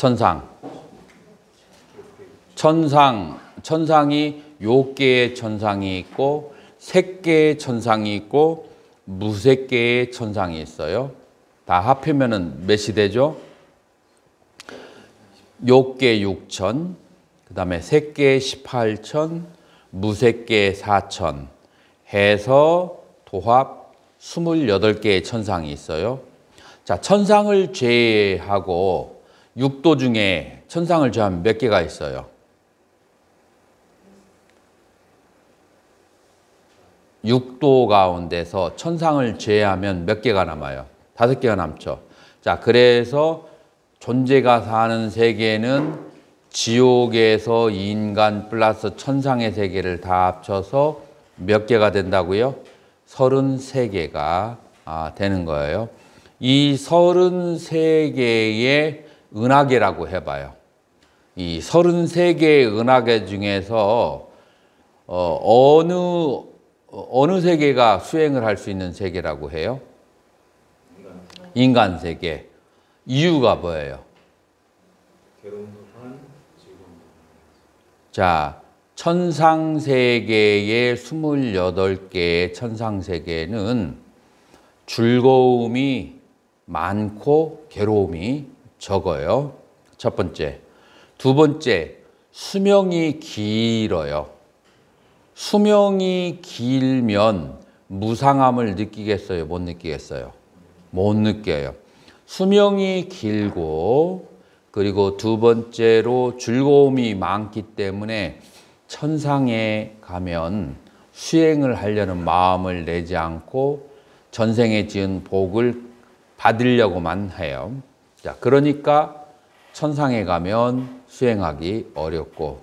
천상. 천상이 요 개의 천상이 있고 세 개의 천상이 있고 무세 개의 천상이 있어요. 다 합하면은 몇이 되죠? 요 개 6천, 그 다음에 세 개 18천, 무세 개 4천 해서 도합 28개의 천상이 있어요. 자, 천상을 제외하고 육도 중에 천상을 제외하면 몇 개가 있어요? 육도 가운데서 천상을 제외하면 몇 개가 남아요? 5개가 남죠. 자, 그래서 존재가 사는 세계는 지옥에서 인간 플러스 천상의 세계를 다 합쳐서 몇 개가 된다고요? 33개가 되는 거예요. 이 33개의 은하계라고 해봐요. 이 33개의 은하계 중에서 어느 세계가 수행을 할 수 있는 세계라고 해요? 인간 세계. 이유가 뭐예요? 자, 천상세계의 28개의 천상세계는 즐거움이 많고 괴로움이 적어요. 첫 번째. 두 번째, 수명이 길어요. 수명이 길면 무상함을 느끼겠어요? 못 느끼겠어요? 못 느껴요. 수명이 길고 그리고 두 번째로 즐거움이 많기 때문에 천상에 가면 수행을 하려는 마음을 내지 않고 전생에 지은 복을 받으려고만 해요. 자, 그러니까 천상에 가면 수행하기 어렵고,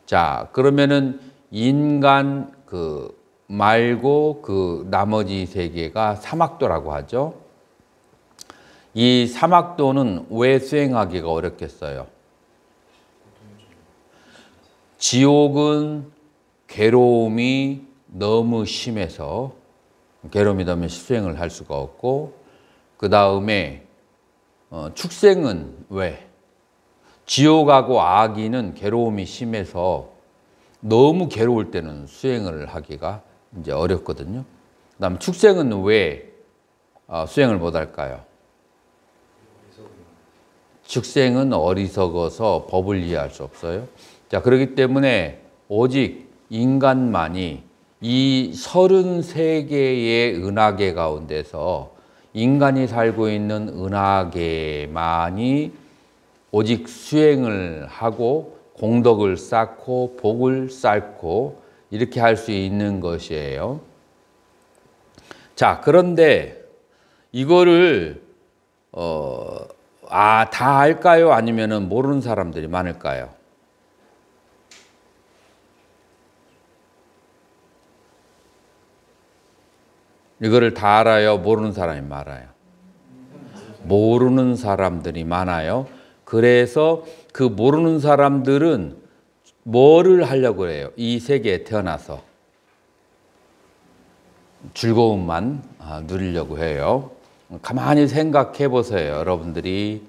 자, 그러면은 인간 말고 나머지 세계가 사막도라고 하죠. 이 사막도는 왜 수행하기가 어렵겠어요? 지옥은 괴로움이 너무 심해서 수행을 할 수가 없고, 그 다음에 축생은 왜? 지옥하고 악인은 괴로움이 심해서 너무 괴로울 때는 수행을 하기가 이제 어렵거든요. 그다음 축생은 왜 수행을 못 할까요? 축생은 어리석어서 법을 이해할 수 없어요. 자, 그렇기 때문에 오직 인간만이 이 33개의 은하계 가운데서 인간이 살고 있는 은하계만이 오직 수행을 하고 공덕을 쌓고 복을 쌓고 이렇게 할 수 있는 것이에요. 자, 그런데 이거를 다 알까요? 아니면은 모르는 사람들이 많을까요? 이거를 다 알아요? 모르는 사람이 많아요? 모르는 사람들이 많아요. 그래서 그 모르는 사람들은 뭐를 하려고 해요? 이 세계에 태어나서 즐거움만 누리려고 해요. 가만히 생각해 보세요. 여러분들이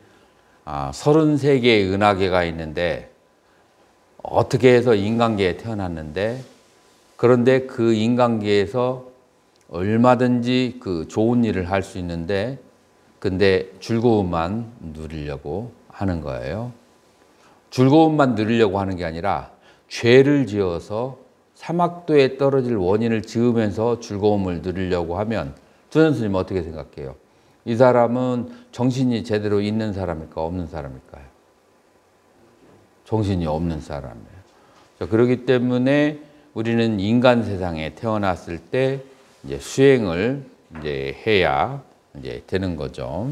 33개의 은하계가 있는데 어떻게 해서 인간계에 태어났는데, 그런데 그 인간계에서 얼마든지 그 좋은 일을 할 수 있는데 근데 즐거움만 누리려고 하는 거예요. 즐거움만 누리려고 하는 게 아니라 죄를 지어서 사막도에 떨어질 원인을 지으면서 즐거움을 누리려고 하면 조선 스님 어떻게 생각해요? 이 사람은 정신이 제대로 있는 사람일까 없는 사람일까요? 정신이 없는 사람이에요. 자, 그렇기 때문에 우리는 인간 세상에 태어났을 때 이제 수행을 이제 해야 이제 되는 거죠.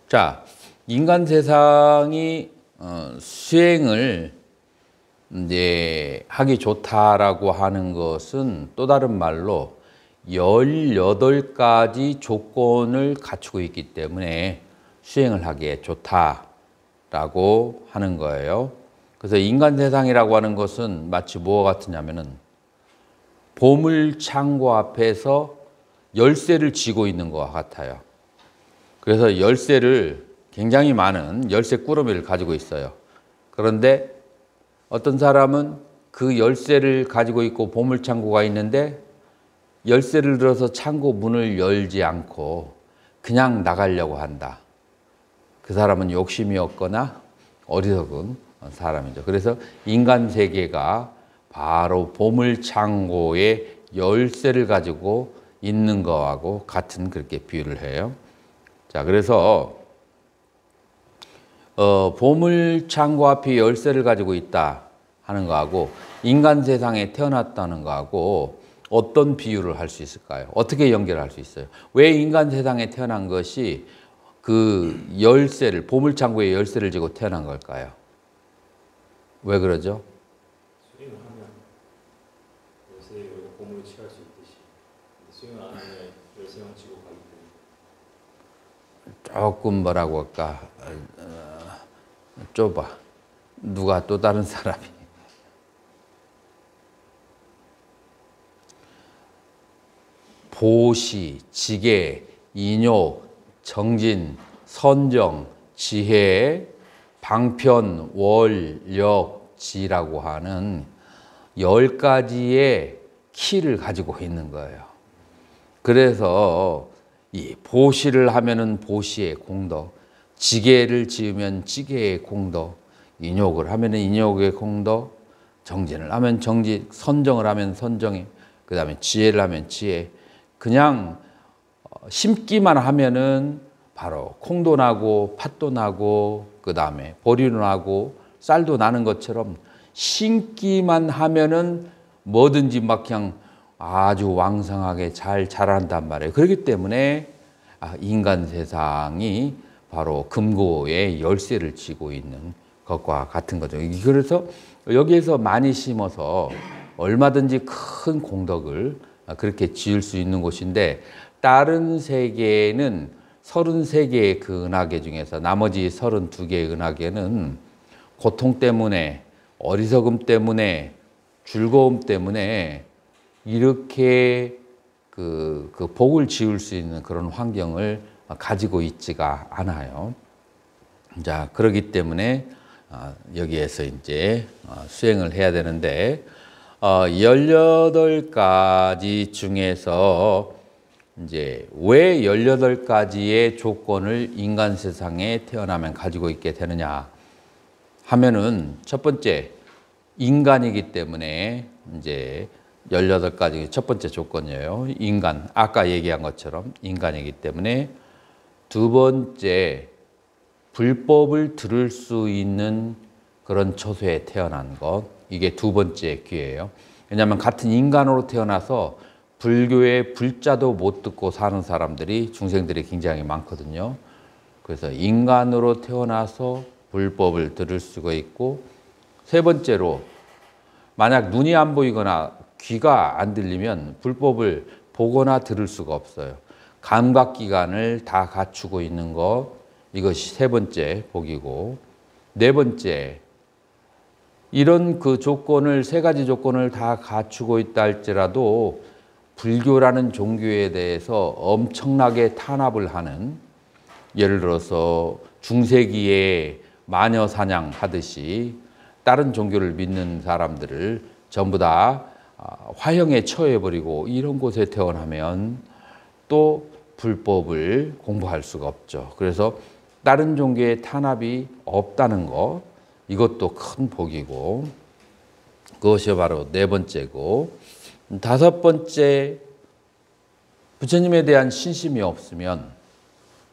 자, 인간 세상이 수행을 이제 하기 좋다라고 하는 것은 또 다른 말로 18가지 조건을 갖추고 있기 때문에 수행을 하기에 좋다라고 하는 거예요. 그래서 인간 세상이라고 하는 것은 마치 뭐와 같으냐면은 보물창고 앞에서 열쇠를 쥐고 있는 것과 같아요. 그래서 열쇠를 굉장히 많은 열쇠 꾸러미를 가지고 있어요. 그런데 어떤 사람은 그 열쇠를 가지고 있고 보물창고가 있는데 열쇠를 들어서 창고 문을 열지 않고 그냥 나가려고 한다. 그 사람은 욕심이 없거나 어리석은 사람이죠. 그래서 인간 세계가 바로 보물창고의 열쇠를 가지고 있는 거하고 같은 그렇게 비유를 해요. 자, 그래서 보물창고 앞에 열쇠를 가지고 있다 하는 거하고 인간 세상에 태어났다는 거하고 어떤 비유를 할 수 있을까요? 어떻게 연결할 수 있어요? 왜 인간 세상에 태어난 것이 그 열쇠를, 보물창고의 열쇠를 쥐고 태어난 걸까요? 왜 그러죠? 수행을 하면 열쇠에 보물을 취할 수 있듯이 수행을 안 하면 열쇠만 쥐고 가기 때문에. 조금 뭐라고 할까? 좁아. 누가 또 다른 사람이. 보시, 지계, 인욕, 정진, 선정, 지혜, 방편, 월, 력, 지라고 하는 10가지의 키를 가지고 있는 거예요. 그래서 이 보시를 하면은 보시의 공덕, 지계를 지으면 지계의 공덕, 인욕을 하면은 인욕의 공덕, 정진을 하면 정진, 선정을 하면 선정의, 그 다음에 지혜를 하면 지혜. 그냥 심기만 하면은 바로 콩도 나고 팥도 나고 그 다음에 보리도 나고 쌀도 나는 것처럼 심기만 하면은 뭐든지 막 그냥 아주 왕성하게 잘 자란단 말이에요. 그렇기 때문에 인간 세상이 바로 금고의 열쇠를 쥐고 있는 것과 같은 거죠. 그래서 여기에서 많이 심어서 얼마든지 큰 공덕을 그렇게 지을 수 있는 곳인데 다른 세계는 33개의 그 은하계 중에서 나머지 32개의 은하계는 고통 때문에 어리석음 때문에 즐거움 때문에 이렇게 그 복을 지을 수 있는 그런 환경을 가지고 있지가 않아요. 자, 그렇기 때문에 여기에서 이제 수행을 해야 되는데 18가지 중에서 이제 왜 18가지의 조건을 인간 세상에 태어나면 가지고 있게 되느냐 하면은 첫 번째 인간이기 때문에 이제 18가지 첫 번째 조건이에요. 인간, 아까 얘기한 것처럼 인간이기 때문에 두 번째 불법을 들을 수 있는 그런 처소에 태어난 것, 이게 두 번째 기회예요. 왜냐하면 같은 인간으로 태어나서 불교의 불자도 못 듣고 사는 사람들이 중생들이 굉장히 많거든요. 그래서 인간으로 태어나서 불법을 들을 수가 있고 세 번째로 만약 눈이 안 보이거나 귀가 안 들리면 불법을 보거나 들을 수가 없어요. 감각기관을 다 갖추고 있는 것, 이것이 세 번째 복이고 네 번째 이런 그 조건을 세 가지 조건을 다 갖추고 있다 할지라도 불교라는 종교에 대해서 엄청나게 탄압을 하는 예를 들어서 중세기에 마녀 사냥하듯이 다른 종교를 믿는 사람들을 전부 다 화형에 처해버리고 이런 곳에 태어나면 또 불법을 공부할 수가 없죠. 그래서 다른 종교의 탄압이 없다는 것, 이것도 큰 복이고 그것이 바로 네 번째고 다섯 번째 부처님에 대한 신심이 없으면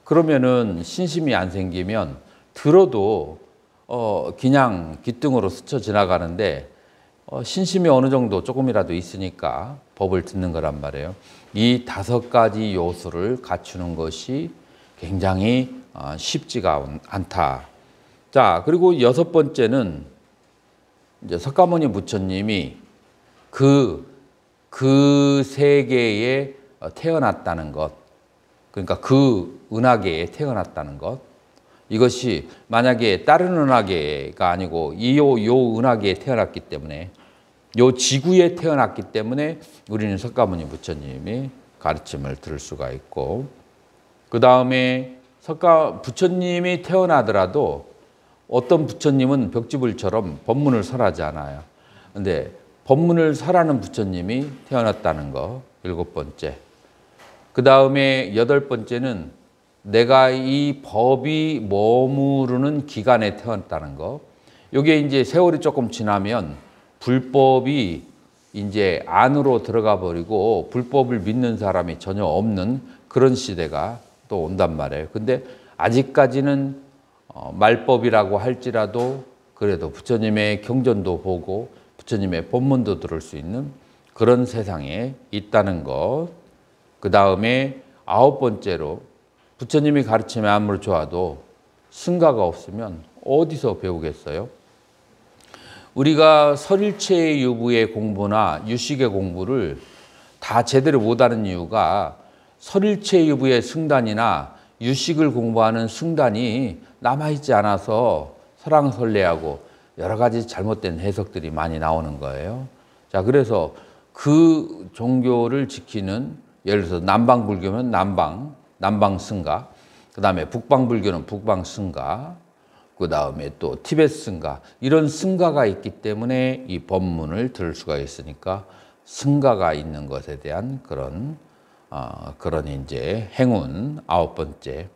그러면은 신심이 안 생기면 들어도 그냥 귓등으로 스쳐 지나가는데 신심이 어느 정도 조금이라도 있으니까 법을 듣는 거란 말이에요. 이 다섯 가지 요소를 갖추는 것이 굉장히 쉽지가 않다. 자, 그리고 여섯 번째는 이제 석가모니 부처님이 그 세계에 태어났다는 것, 그러니까 그 은하계에 태어났다는 것, 이것이 만약에 다른 은하계가 아니고 요 은하계에 태어났기 때문에 요 지구에 태어났기 때문에 우리는 석가모니 부처님이 가르침을 들을 수가 있고, 그 다음에 부처님이 태어나더라도 어떤 부처님은 벽지불처럼 법문을 설하지 않아요. 근데 법문을 설하는 부처님이 태어났다는 거, 7번째. 그 다음에 8번째는 내가 이 법이 머무르는 기간에 태어났다는 거. 이게 이제 세월이 조금 지나면 불법이 이제 안으로 들어가 버리고 불법을 믿는 사람이 전혀 없는 그런 시대가 또 온단 말이에요. 근데 아직까지는 말법이라고 할지라도 그래도 부처님의 경전도 보고 부처님의 법문도 들을 수 있는 그런 세상에 있다는 것. 그 다음에 9번째로 부처님이 가르침이 아무리 좋아도 승가가 없으면 어디서 배우겠어요? 우리가 설일체 유부의 공부나 유식의 공부를 다 제대로 못하는 이유가 설일체 유부의 승단이나 유식을 공부하는 승단이 남아있지 않아서 설왕설래하고 여러 가지 잘못된 해석들이 많이 나오는 거예요. 자, 그래서 그 종교를 지키는, 예를 들어서 남방불교면 남방승가, 그 다음에 북방불교는 북방승가, 그 다음에 또 티베트 승가, 이런 승가가 있기 때문에 이 법문을 들을 수가 있으니까 승가가 있는 것에 대한 그런 이제 행운 9번째.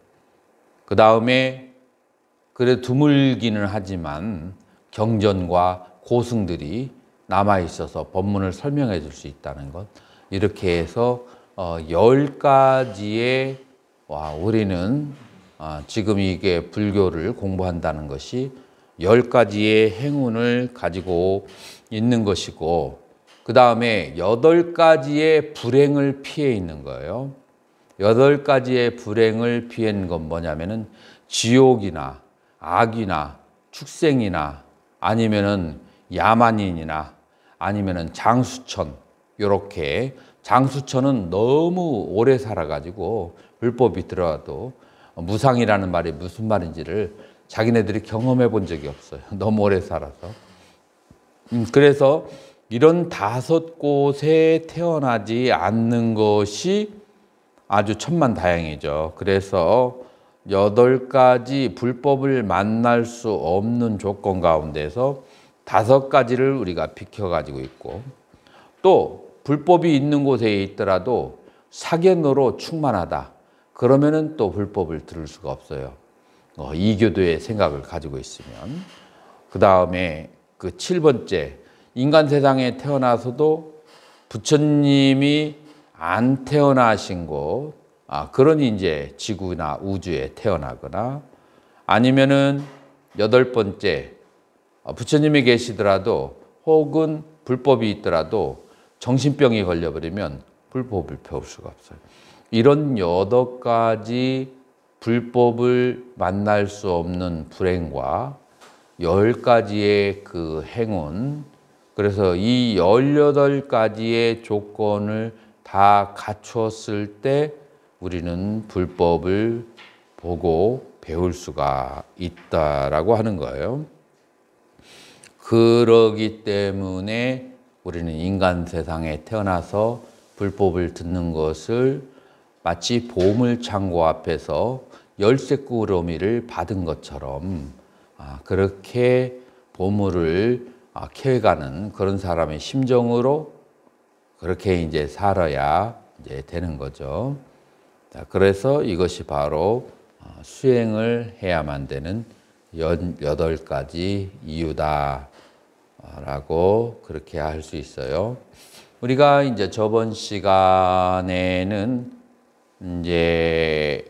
그 다음에 그래 드물기는 하지만 경전과 고승들이 남아 있어서 법문을 설명해 줄 수 있다는 것. 이렇게 해서 10가지의 우리는 지금 이게 불교를 공부한다는 것이 10가지의 행운을 가지고 있는 것이고, 그 다음에 8가지의 불행을 피해 있는 거예요. 8가지의 불행을 피한 건 뭐냐면은 지옥이나 악이나 축생이나 아니면은 야만인이나 아니면은 장수천, 요렇게. 장수천은 너무 오래 살아가지고 불법이 들어와도 무상이라는 말이 무슨 말인지를 자기네들이 경험해 본 적이 없어요. 너무 오래 살아서. 그래서 이런 5곳에 태어나지 않는 것이 아주 천만다행이죠. 그래서 8가지 불법을 만날 수 없는 조건 가운데서 5가지를 우리가 비켜가지고 있고, 또 불법이 있는 곳에 있더라도 사견으로 충만하다. 그러면은 또 불법을 들을 수가 없어요. 이교도의 생각을 가지고 있으면. 그 다음에 그 7번째, 인간 세상에 태어나서도 부처님이 안 태어나신 곳, 그러니 이제 지구나 우주에 태어나거나, 아니면은 8번째, 부처님이 계시더라도 혹은 불법이 있더라도 정신병이 걸려버리면 불법을 배울 수가 없어요. 이런 8가지 불법을 만날 수 없는 불행과 10가지의 그 행운, 그래서 이 18가지의 조건을 다 갖추었을 때 우리는 불법을 보고 배울 수가 있다라고 하는 거예요. 그러기 때문에 우리는 인간 세상에 태어나서 불법을 듣는 것을 마치 보물창고 앞에서 열쇠꾸러미를 받은 것처럼 그렇게 보물을 캐가는 그런 사람의 심정으로 그렇게 이제 살아야 이제 되는 거죠. 그래서 이것이 바로 수행을 해야만 되는 8가지 이유다라고 그렇게 할 수 있어요. 우리가 이제 저번 시간에는 이제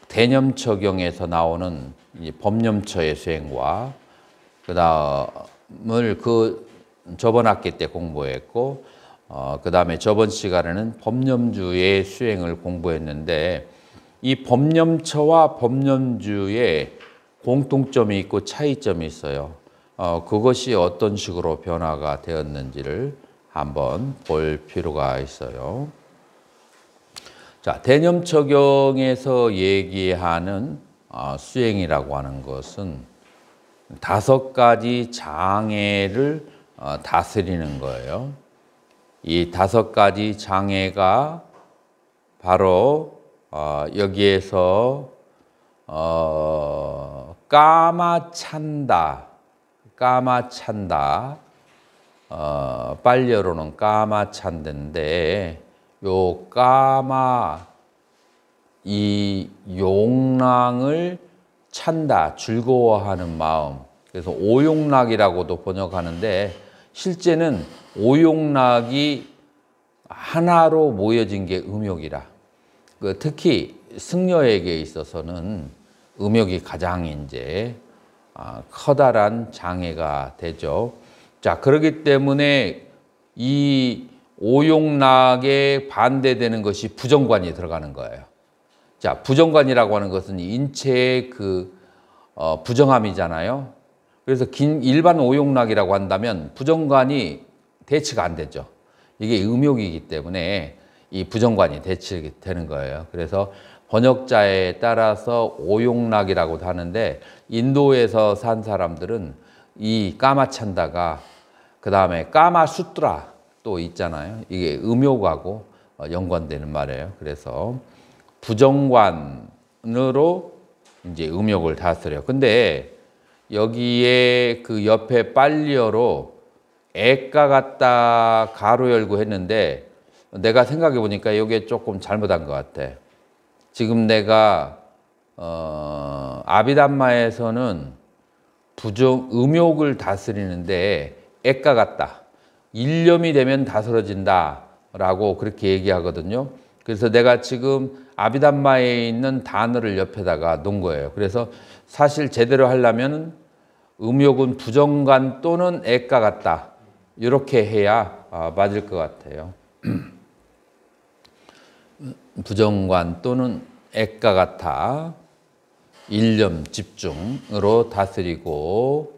대념처경에서 나오는 법념처의 수행과 그다음을 저번 학기 때 공부했고, 그다음에 저번 시간에는 법념주의 수행을 공부했는데, 이 법념처와 법념주의 공통점이 있고 차이점이 있어요. 그것이 어떤 식으로 변화가 되었는지를 한번 볼 필요가 있어요. 자, 대념처경에서 얘기하는 수행이라고 하는 것은 5가지 장애를 다스리는 거예요. 이 5가지 장애가 바로 여기에서 까마찬다, 빨려로는 까마찬데인데 요 이 용락을 찬다, 즐거워하는 마음. 그래서 오용락이라고도 번역하는데 실제는 오용락이 하나로 모여진 게 음욕이라. 특히 승려에게 있어서는 음욕이 가장 이제 커다란 장애가 되죠. 자, 그렇기 때문에 이 오용락에 반대되는 것이 부정관이 들어가는 거예요. 자, 부정관이라고 하는 것은 인체의 부정함이잖아요. 그래서 일반 오용락이라고 한다면 부정관이 대치가 안 되죠. 이게 음욕이기 때문에 이 부정관이 대치되는 거예요. 그래서 번역자에 따라서 오용락이라고도 하는데 인도에서 산 사람들은 이 까마찬다가 그 다음에 까마수트라 또 있잖아요. 이게 음욕하고 연관되는 말이에요. 그래서 부정관으로 이제 음욕을 다스려. 근데 여기에 그 옆에 빨리어로 애가 같다 가로 열고 했는데 내가 생각해 보니까 이게 조금 잘못한 것 같아. 지금 내가 아비담마에서는 음욕을 다스리는데 애가 같다. 일념이 되면 다스러진다 라고 그렇게 얘기하거든요. 그래서 내가 지금 아비담마에 있는 단어를 옆에다가 놓은 거예요. 그래서 사실 제대로 하려면 음욕은 부정관 또는 애가 같다. 이렇게 해야 맞을 것 같아요. 부정관 또는 애가 같아. 일념 집중으로 다스리고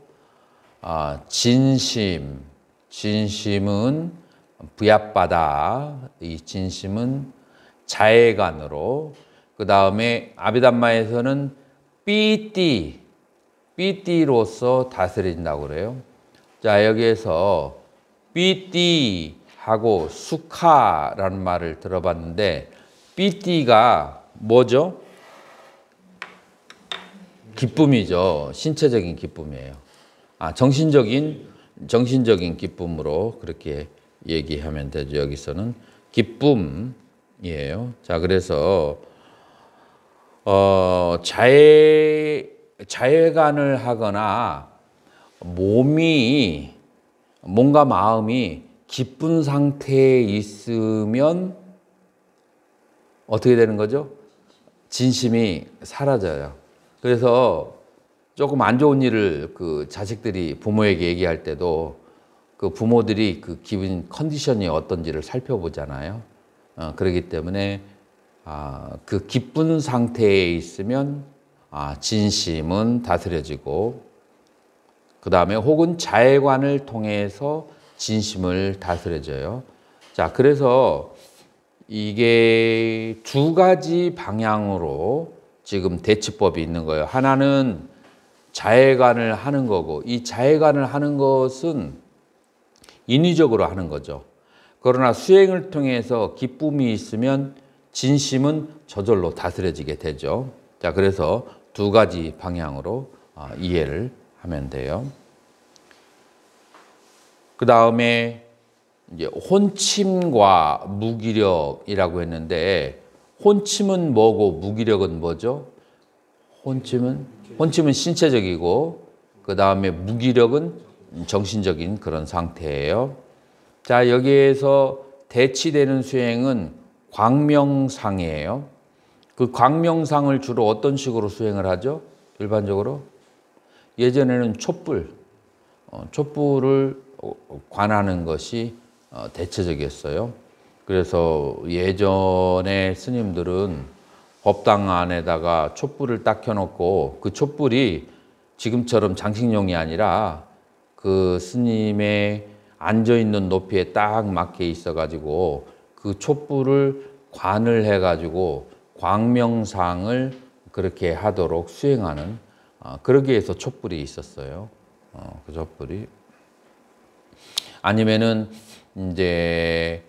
진심은 부야바다. 이 진심은 자애관으로. 그 다음에 아비담마에서는 삐띠로서 다스린다고 그래요. 자, 여기에서 삐띠하고 수카라는 말을 들어봤는데 삐띠가 뭐죠? 기쁨이죠. 신체적인 기쁨이에요. 정신적인 기쁨으로 그렇게 얘기하면 되죠. 여기서는 기쁨이에요. 자, 그래서 자해관을 하거나 몸과 마음이 기쁜 상태에 있으면 어떻게 되는 거죠? 진심이 사라져요. 그래서 조금 안 좋은 일을 그 자식들이 부모에게 얘기할 때도 그 부모들이 그 기분 컨디션이 어떤지를 살펴보잖아요. 그렇기 때문에 그 기쁜 상태에 있으면 진심은 다스려지고 그 다음에 혹은 자해관을 통해서 진심을 다스려져요. 자, 그래서 이게 2가지 방향으로 지금 대치법이 있는 거예요. 하나는 자해관을 하는 거고 이 자해관을 하는 것은 인위적으로 하는 거죠. 그러나 수행을 통해서 기쁨이 있으면 진심은 저절로 다스려지게 되죠. 자, 그래서 2가지 방향으로 이해를 하면 돼요. 그 다음에 이제 혼침과 무기력이라고 했는데 혼침은 뭐고 무기력은 뭐죠? 혼침은 신체적이고 그 다음에 무기력은 정신적인 그런 상태예요. 자, 여기에서 대치되는 수행은 광명상이에요. 그 광명상을 주로 어떤 식으로 수행을 하죠? 일반적으로 예전에는 촛불을 관하는 것이 대체적이었어요. 그래서 예전에 스님들은 법당 안에다가 촛불을 딱 켜놓고 그 촛불이 지금처럼 장식용이 아니라 그 스님의 앉아있는 높이에 딱 맞게 있어가지고 그 촛불을 관을 해가지고 광명상을 그렇게 하도록 수행하는 그러기 위해서 촛불이 있었어요. 그 촛불이. 아니면은 이제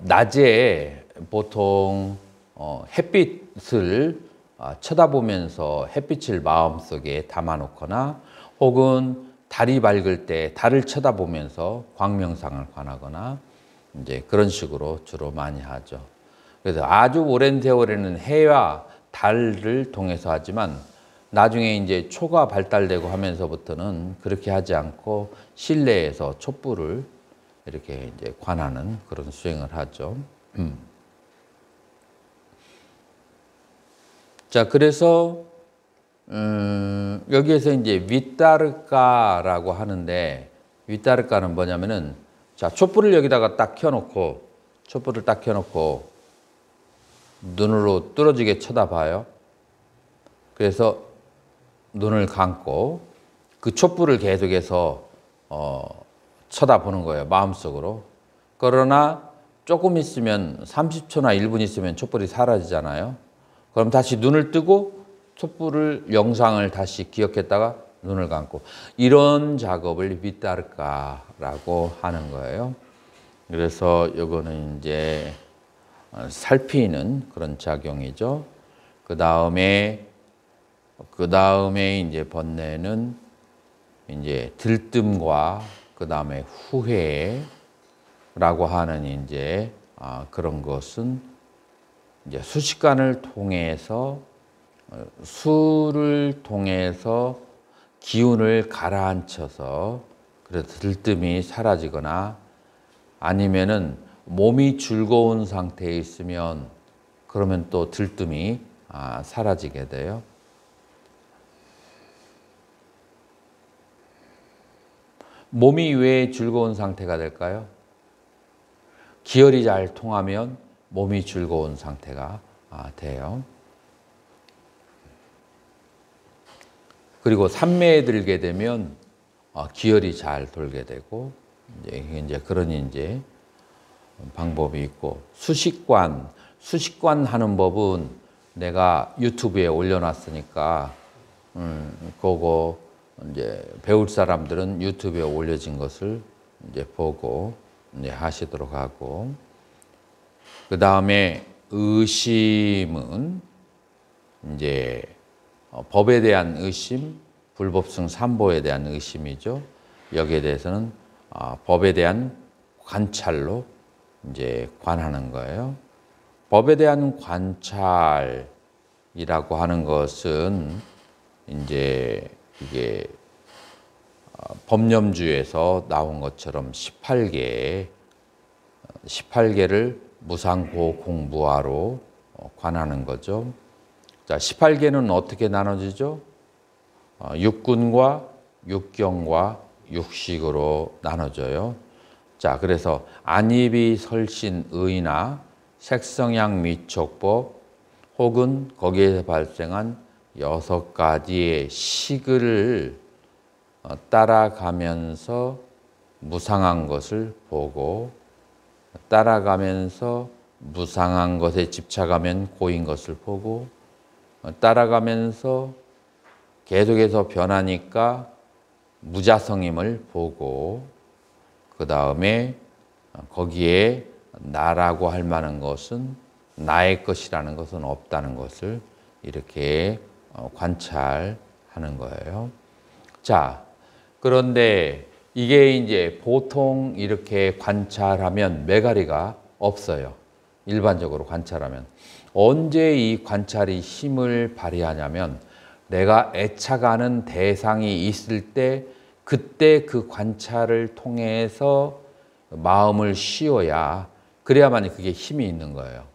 낮에 보통 햇빛을 쳐다보면서 햇빛을 마음속에 담아놓거나 혹은 달이 밝을 때 달을 쳐다보면서 광명상을 관하거나 이제 그런 식으로 주로 많이 하죠. 그래서 아주 오랜 세월에는 해와 달을 통해서 하지만 나중에 이제 초가 발달되고 하면서부터는 그렇게 하지 않고 실내에서 촛불을 이렇게 이제 관하는 그런 수행을 하죠. 자, 그래서 여기에서 이제 윗다르까라고 하는데 윗다르까는 뭐냐면은 자, 촛불을 여기다가 딱 켜놓고 촛불을 딱 켜놓고 눈으로 뚫어지게 쳐다봐요. 그래서 눈을 감고 그 촛불을 계속해서 쳐다보는 거예요. 마음속으로. 그러나 조금 있으면 30초나 1분 있으면 촛불이 사라지잖아요. 그럼 다시 눈을 뜨고 촛불을 영상을 다시 기억했다가 눈을 감고 이런 작업을 윗다르까라고 하는 거예요. 그래서 이거는 이제 살피는 그런 작용이죠. 그 다음에 이제 번뇌는 이제 들뜸과 그 다음에 후회라고 하는 이제 그런 것은 이제 수식관을 통해서 수를 통해서 기운을 가라앉혀서 그래서 들뜸이 사라지거나 아니면은 몸이 즐거운 상태에 있으면 그러면 또 들뜸이 사라지게 돼요. 몸이 왜 즐거운 상태가 될까요? 기혈이 잘 통하면 몸이 즐거운 상태가 돼요. 그리고 산매에 들게 되면 기혈이 잘 돌게 되고 이제 그런 이제 방법이 있고 수식관 하는 법은 내가 유튜브에 올려놨으니까 그거 이제 배울 사람들은 유튜브에 올려진 것을 이제 보고 이제 하시도록 하고 그 다음에 의심은 이제 법에 대한 의심, 불법승 삼보에 대한 의심이죠. 여기에 대해서는 법에 대한 관찰로 이제 관하는 거예요. 법에 대한 관찰이라고 하는 것은 이제 이게 법념주에서 나온 것처럼 18개를 무상고 공부하로 관하는 거죠. 자, 18개는 어떻게 나눠지죠? 육군과 육경과 육식으로 나눠져요. 자, 그래서 안입이 설신 의나 색성양 미촉법 혹은 거기에서 발생한 6가지의 식을 따라가면서 무상한 것을 보고 따라가면서 무상한 것에 집착하면 고인 것을 보고 따라가면서 계속해서 변하니까 무자성임을 보고 그 다음에 거기에 나라고 할 만한 것은 나의 것이라는 것은 없다는 것을 이렇게 관찰하는 거예요. 자, 그런데 이게 이제 보통 이렇게 관찰하면 매가리가 없어요. 일반적으로 관찰하면. 언제 이 관찰이 힘을 발휘하냐면 내가 애착하는 대상이 있을 때 그때 그 관찰을 통해서 마음을 쉬어야 그래야만 그게 힘이 있는 거예요.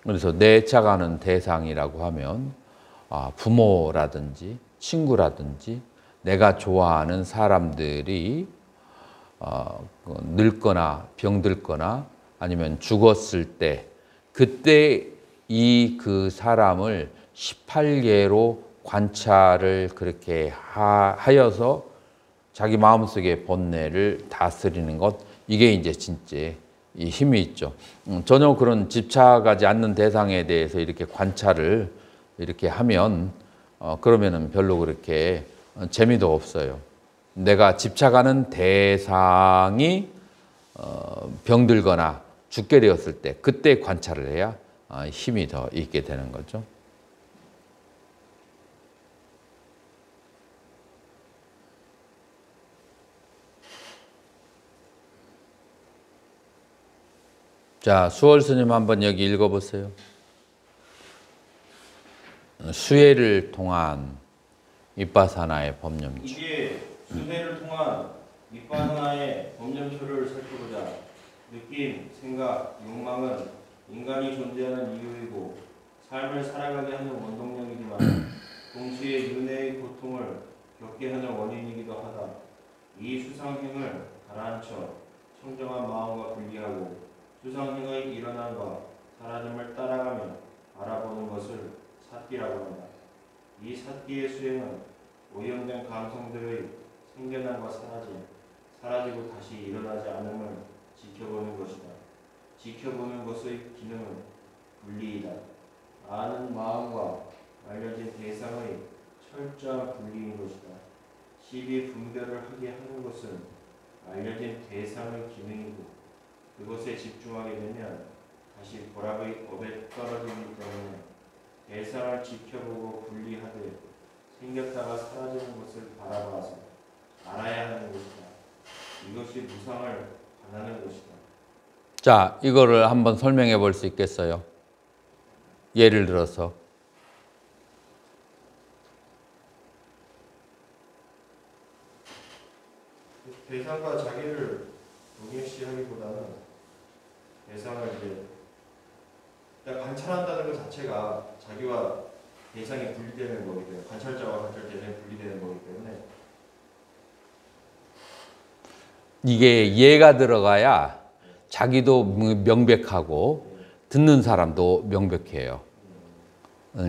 그래서 내 애착하는 대상이라고 하면 부모라든지 친구라든지 내가 좋아하는 사람들이 늙거나 병들거나 아니면 죽었을 때 그때 그 사람을 18개로 관찰을 그렇게 하여서 자기 마음속의 본뇌를 다스리는 것 이게 이제 진짜 이 힘이 있죠. 전혀 그런 집착하지 않는 대상에 대해서 이렇게 관찰을 이렇게 하면 그러면은 별로 그렇게 재미도 없어요. 내가 집착하는 대상이 병들거나 죽게 되었을 때 그때 관찰을 해야 힘이 더 있게 되는 거죠. 자, 수월 스님 한번 여기 읽어보세요. 수혜를 통한 윗바사나의 법념초. 이게 수혜를 통한 윗바사나의 법념초를 살펴보자. 느낌, 생각, 욕망은 인간이 존재하는 이유이고 삶을 살아가게 하는 원동력이지만 동시에 윤회의 고통을 겪게 하는 원인이기도 하다. 이 수상행을 가라앉혀 청정한 마음과 분리하고 수상행의 일어남과 사라짐을 따라가며 바라보는 것을 사띠라고 한다. 이 사띠의 수행은 오염된 감성들의 생겨남과 사라지고 다시 일어나지 않음을 지켜보는 것이다. 지켜보는 것의 기능은 분리이다. 아는 마음과 알려진 대상의 철저한 분리인 것이다. 시비 분별을 하게 하는 것은 알려진 대상의 기능이고 그것에 집중하게 되면 다시 보락의 업에 떨어지기 때문에 대상을 지켜보고 분리하되 생겼다가 사라지는 것을 바라봐서 알아야 하는 것이다. 이것이 무상을 반하는 것이다. 자, 이거를 한번 설명해 볼 수 있겠어요? 예를 들어서 대상과 자기를 동일시하기보다는 대상을 이제 그냥 관찰한다는 것 자체가 자기와 대상이 분리되는 거기 때문에 관찰자와 관찰 대상이 분리되는 거기 때문에 이게 예가 들어가야 자기도 명백하고 듣는 사람도 명백해요.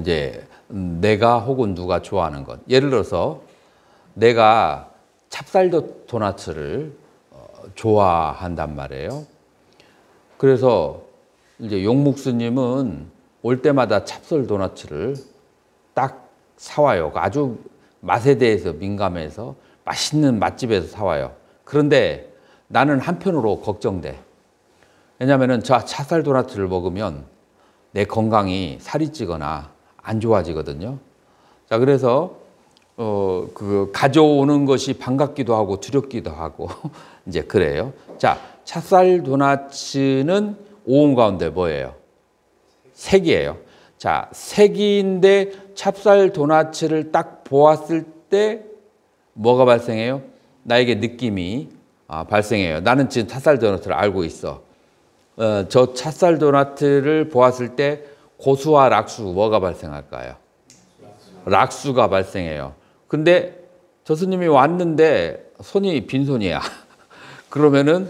이제 내가 혹은 누가 좋아하는 것. 예를 들어서 내가 찹쌀 도나츠를 좋아한단 말이에요. 그래서 이제 용묵스님은 올 때마다 찹쌀 도나츠를 딱 사와요. 아주 맛에 대해서 민감해서 맛있는 맛집에서 사와요. 그런데 나는 한편으로 걱정돼. 왜냐하면 저 찹쌀 도나츠를 먹으면 내 건강이 살이 찌거나 안 좋아지거든요. 자, 그래서 그 가져오는 것이 반갑기도 하고 두렵기도 하고 이제 그래요. 자, 찹쌀 도나츠는 오온 가운데 뭐예요? 색이에요. 자, 색인데 찹쌀 도나츠를 딱 보았을 때 뭐가 발생해요? 나에게 느낌이 발생해요. 나는 지금 찹쌀 도나츠를 알고 있어. 저 찹쌀 도나츠를 보았을 때 고수와 락수 뭐가 발생할까요? 락수가 발생해요. 근데 저 스님이 왔는데 손이 빈손이야. 그러면은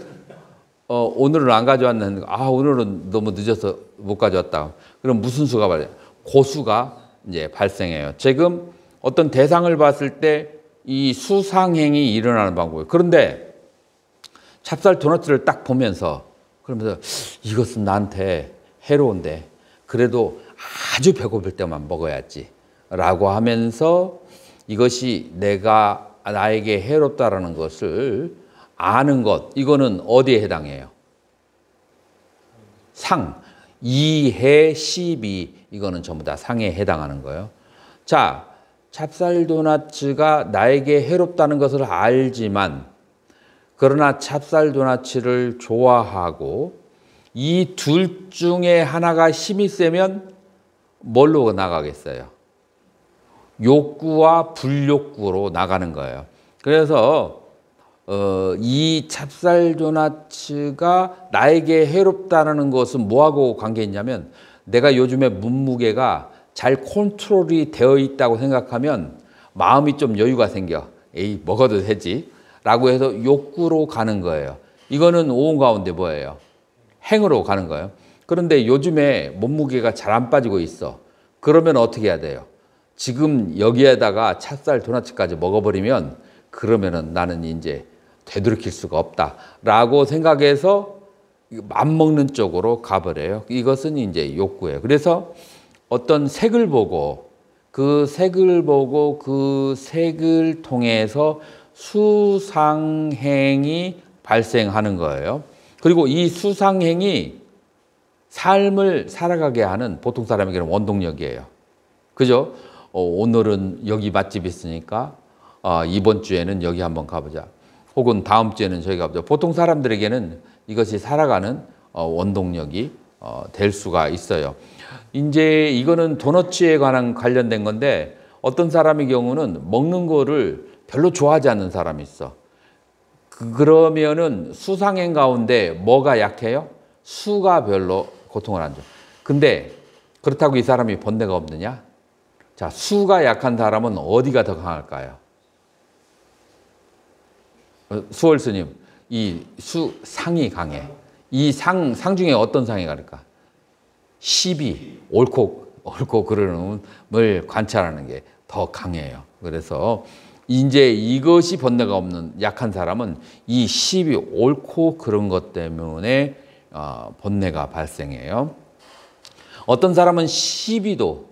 오늘은 안 가져왔는데 오늘은 너무 늦어서 못 가져왔다. 그럼 무슨 수가 발생? 고수가 이제 발생해요. 지금 어떤 대상을 봤을 때 이 수상행이 일어나는 방법이에요. 그런데 찹쌀 도너츠를 딱 보면서 그러면서 이것은 나한테 해로운데 그래도 아주 배고플 때만 먹어야지 라고 하면서 이것이 나에게 해롭다라는 것을 아는 것, 이거는 어디에 해당해요? 상, 이해, 시비, 이거는 전부 다 상에 해당하는 거예요. 자, 찹쌀 도나츠가 나에게 해롭다는 것을 알지만 그러나 찹쌀 도나츠를 좋아하고 이 둘 중에 하나가 힘이 세면 뭘로 나가겠어요? 욕구와 불욕구로 나가는 거예요. 그래서 이 찹쌀 도나츠가 나에게 해롭다는 것은 뭐하고 관계 있냐면 내가 요즘에 몸무게가 잘 컨트롤이 되어 있다고 생각하면 마음이 좀 여유가 생겨. 에이, 먹어도 되지 라고 해서 욕구로 가는 거예요. 이거는 오온 가운데 뭐예요? 행으로 가는 거예요. 그런데 요즘에 몸무게가 잘 안 빠지고 있어. 그러면 어떻게 해야 돼요? 지금 여기에다가 찹쌀 도나츠까지 먹어버리면 그러면은 나는 이제 되돌이킬 수가 없다라고 생각해서 안 먹는 쪽으로 가버려요. 이것은 이제 욕구예요. 그래서 어떤 색을 보고 그 색을 통해서 수상행이 발생하는 거예요. 그리고 이 수상행이 삶을 살아가게 하는 보통 사람에게는 원동력이에요. 그죠? 오늘은 여기 맛집 있으니까 이번 주에는 여기 한번 가보자. 혹은 다음 주에는 저기 가보자. 보통 사람들에게는 이것이 살아가는 원동력이 될 수가 있어요. 이제 이거는 도너츠에 관련된 건데 어떤 사람의 경우는 먹는 거를 별로 좋아하지 않는 사람이 있어. 그러면은 수상행 가운데 뭐가 약해요? 수가 별로 고통을 안 줘. 근데 그렇다고 이 사람이 번뇌가 없느냐? 자, 수가 약한 사람은 어디가 더 강할까요? 수월 스님, 이 수상이 강해. 이 상 중에 어떤 상이 강할까? 시비, 옳고 그르는 걸 관찰하는 게 더 강해요. 그래서 이제 이것이 번뇌가 없는 약한 사람은 이 시비, 옳고 그런 것 때문에 번뇌가 발생해요. 어떤 사람은 시비도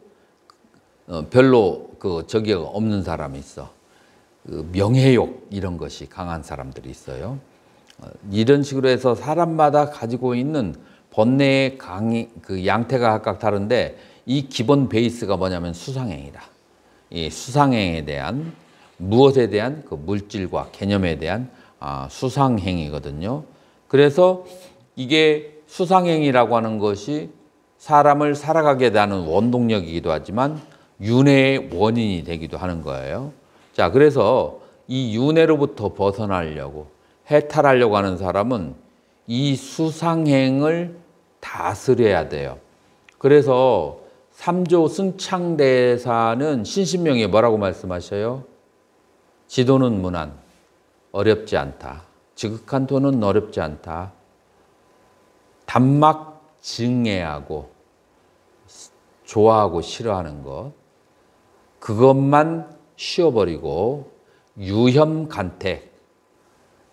별로 저기가 없는 사람이 있어. 명예욕 이런 것이 강한 사람들이 있어요. 이런 식으로 해서 사람마다 가지고 있는 번뇌의 양태가 각각 다른데 이 기본 베이스가 뭐냐면 수상행이다. 이 수상행에 대한 무엇에 대한 그 물질과 개념에 대한 수상행이거든요. 그래서 이게 수상행이라고 하는 것이 사람을 살아가게 하는 원동력이기도 하지만 윤회의 원인이 되기도 하는 거예요. 자, 그래서 이 윤회로부터 벗어나려고 해탈하려고 하는 사람은 이 수상행을 다스려야 돼요. 그래서 삼조 승창대사는 신신명에 뭐라고 말씀하셔요? 지도는 무난, 어렵지 않다. 지극한 도는 어렵지 않다. 단막 증애하고 좋아하고 싫어하는 것, 그것만 쉬어버리고 유혐간택,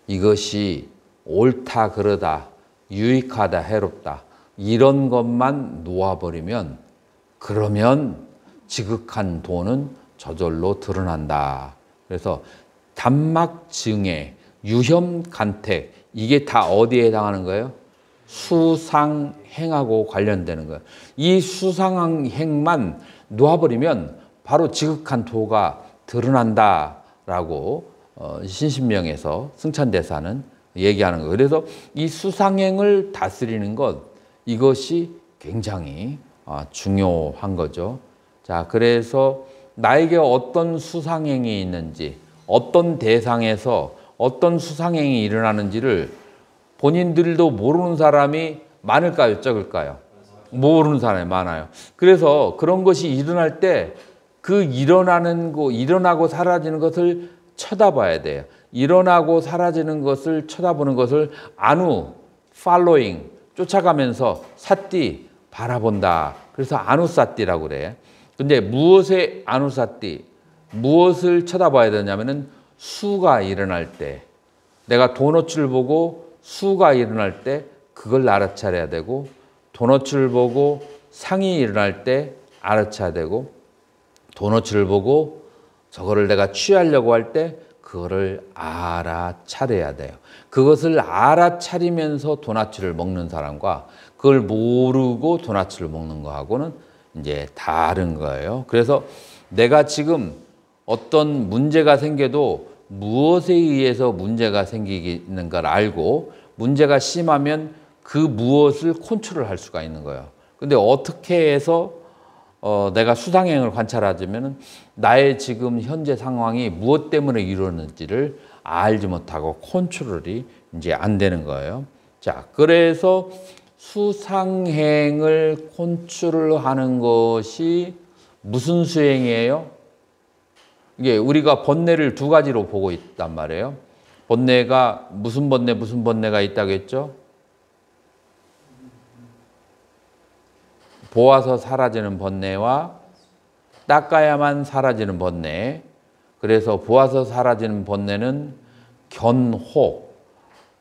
이것이 옳다 그러다, 유익하다 해롭다, 이런 것만 놓아버리면 그러면 지극한 도는 저절로 드러난다. 그래서 단막증애, 유혐간택, 이게 다 어디에 해당하는 거예요? 수상행하고 관련되는 거예요. 이 수상행만 놓아버리면 바로 지극한 도가 드러난다라고 신신명에서 승찬대사는 얘기하는 거예요. 그래서 이 수상행을 다스리는 것, 이것이 굉장히 중요한 거죠. 자, 그래서 나에게 어떤 수상행이 있는지, 어떤 대상에서 어떤 수상행이 일어나는지를 본인들도 모르는 사람이 많을까요? 적을까요? 모르는 사람이 많아요. 그래서 그런 것이 일어날 때 그 일어나고 사라지는 것을 쳐다봐야 돼요. 일어나고 사라지는 것을 쳐다보는 것을 안우, 팔로잉, 쫓아가면서 사띠, 바라본다. 그래서 아누사띠라고 그래. 근데 무엇에 아누사띠, 무엇을 쳐다봐야 되냐면은 수가 일어날 때, 내가 도너츠를 보고 수가 일어날 때 그걸 알아차려야 되고, 도너츠를 보고 상이 일어날 때 알아차려야 되고, 도너츠를 보고 저거를 내가 취하려고 할 때 그거를 알아차려야 돼요. 그것을 알아차리면서 도너츠를 먹는 사람과 그걸 모르고 도너츠를 먹는 거하고는 이제 다른 거예요. 그래서 내가 지금 어떤 문제가 생겨도 무엇에 의해서 문제가 생기는 걸 알고 문제가 심하면 그 무엇을 컨트롤할 수가 있는 거예요. 근데 어떻게 해서 내가 수상행을 관찰하자면 나의 지금 현재 상황이 무엇 때문에 이러는지를 알지 못하고 컨트롤이 이제 안 되는 거예요. 자, 그래서 수상행을 컨트롤하는 것이 무슨 수행이에요? 이게 우리가 번뇌를 두 가지로 보고 있단 말이에요. 번뇌가 무슨 번뇌가 있다고 했죠? 보아서 사라지는 번뇌와 닦아야만 사라지는 번뇌. 그래서 보아서 사라지는 번뇌는 견혹,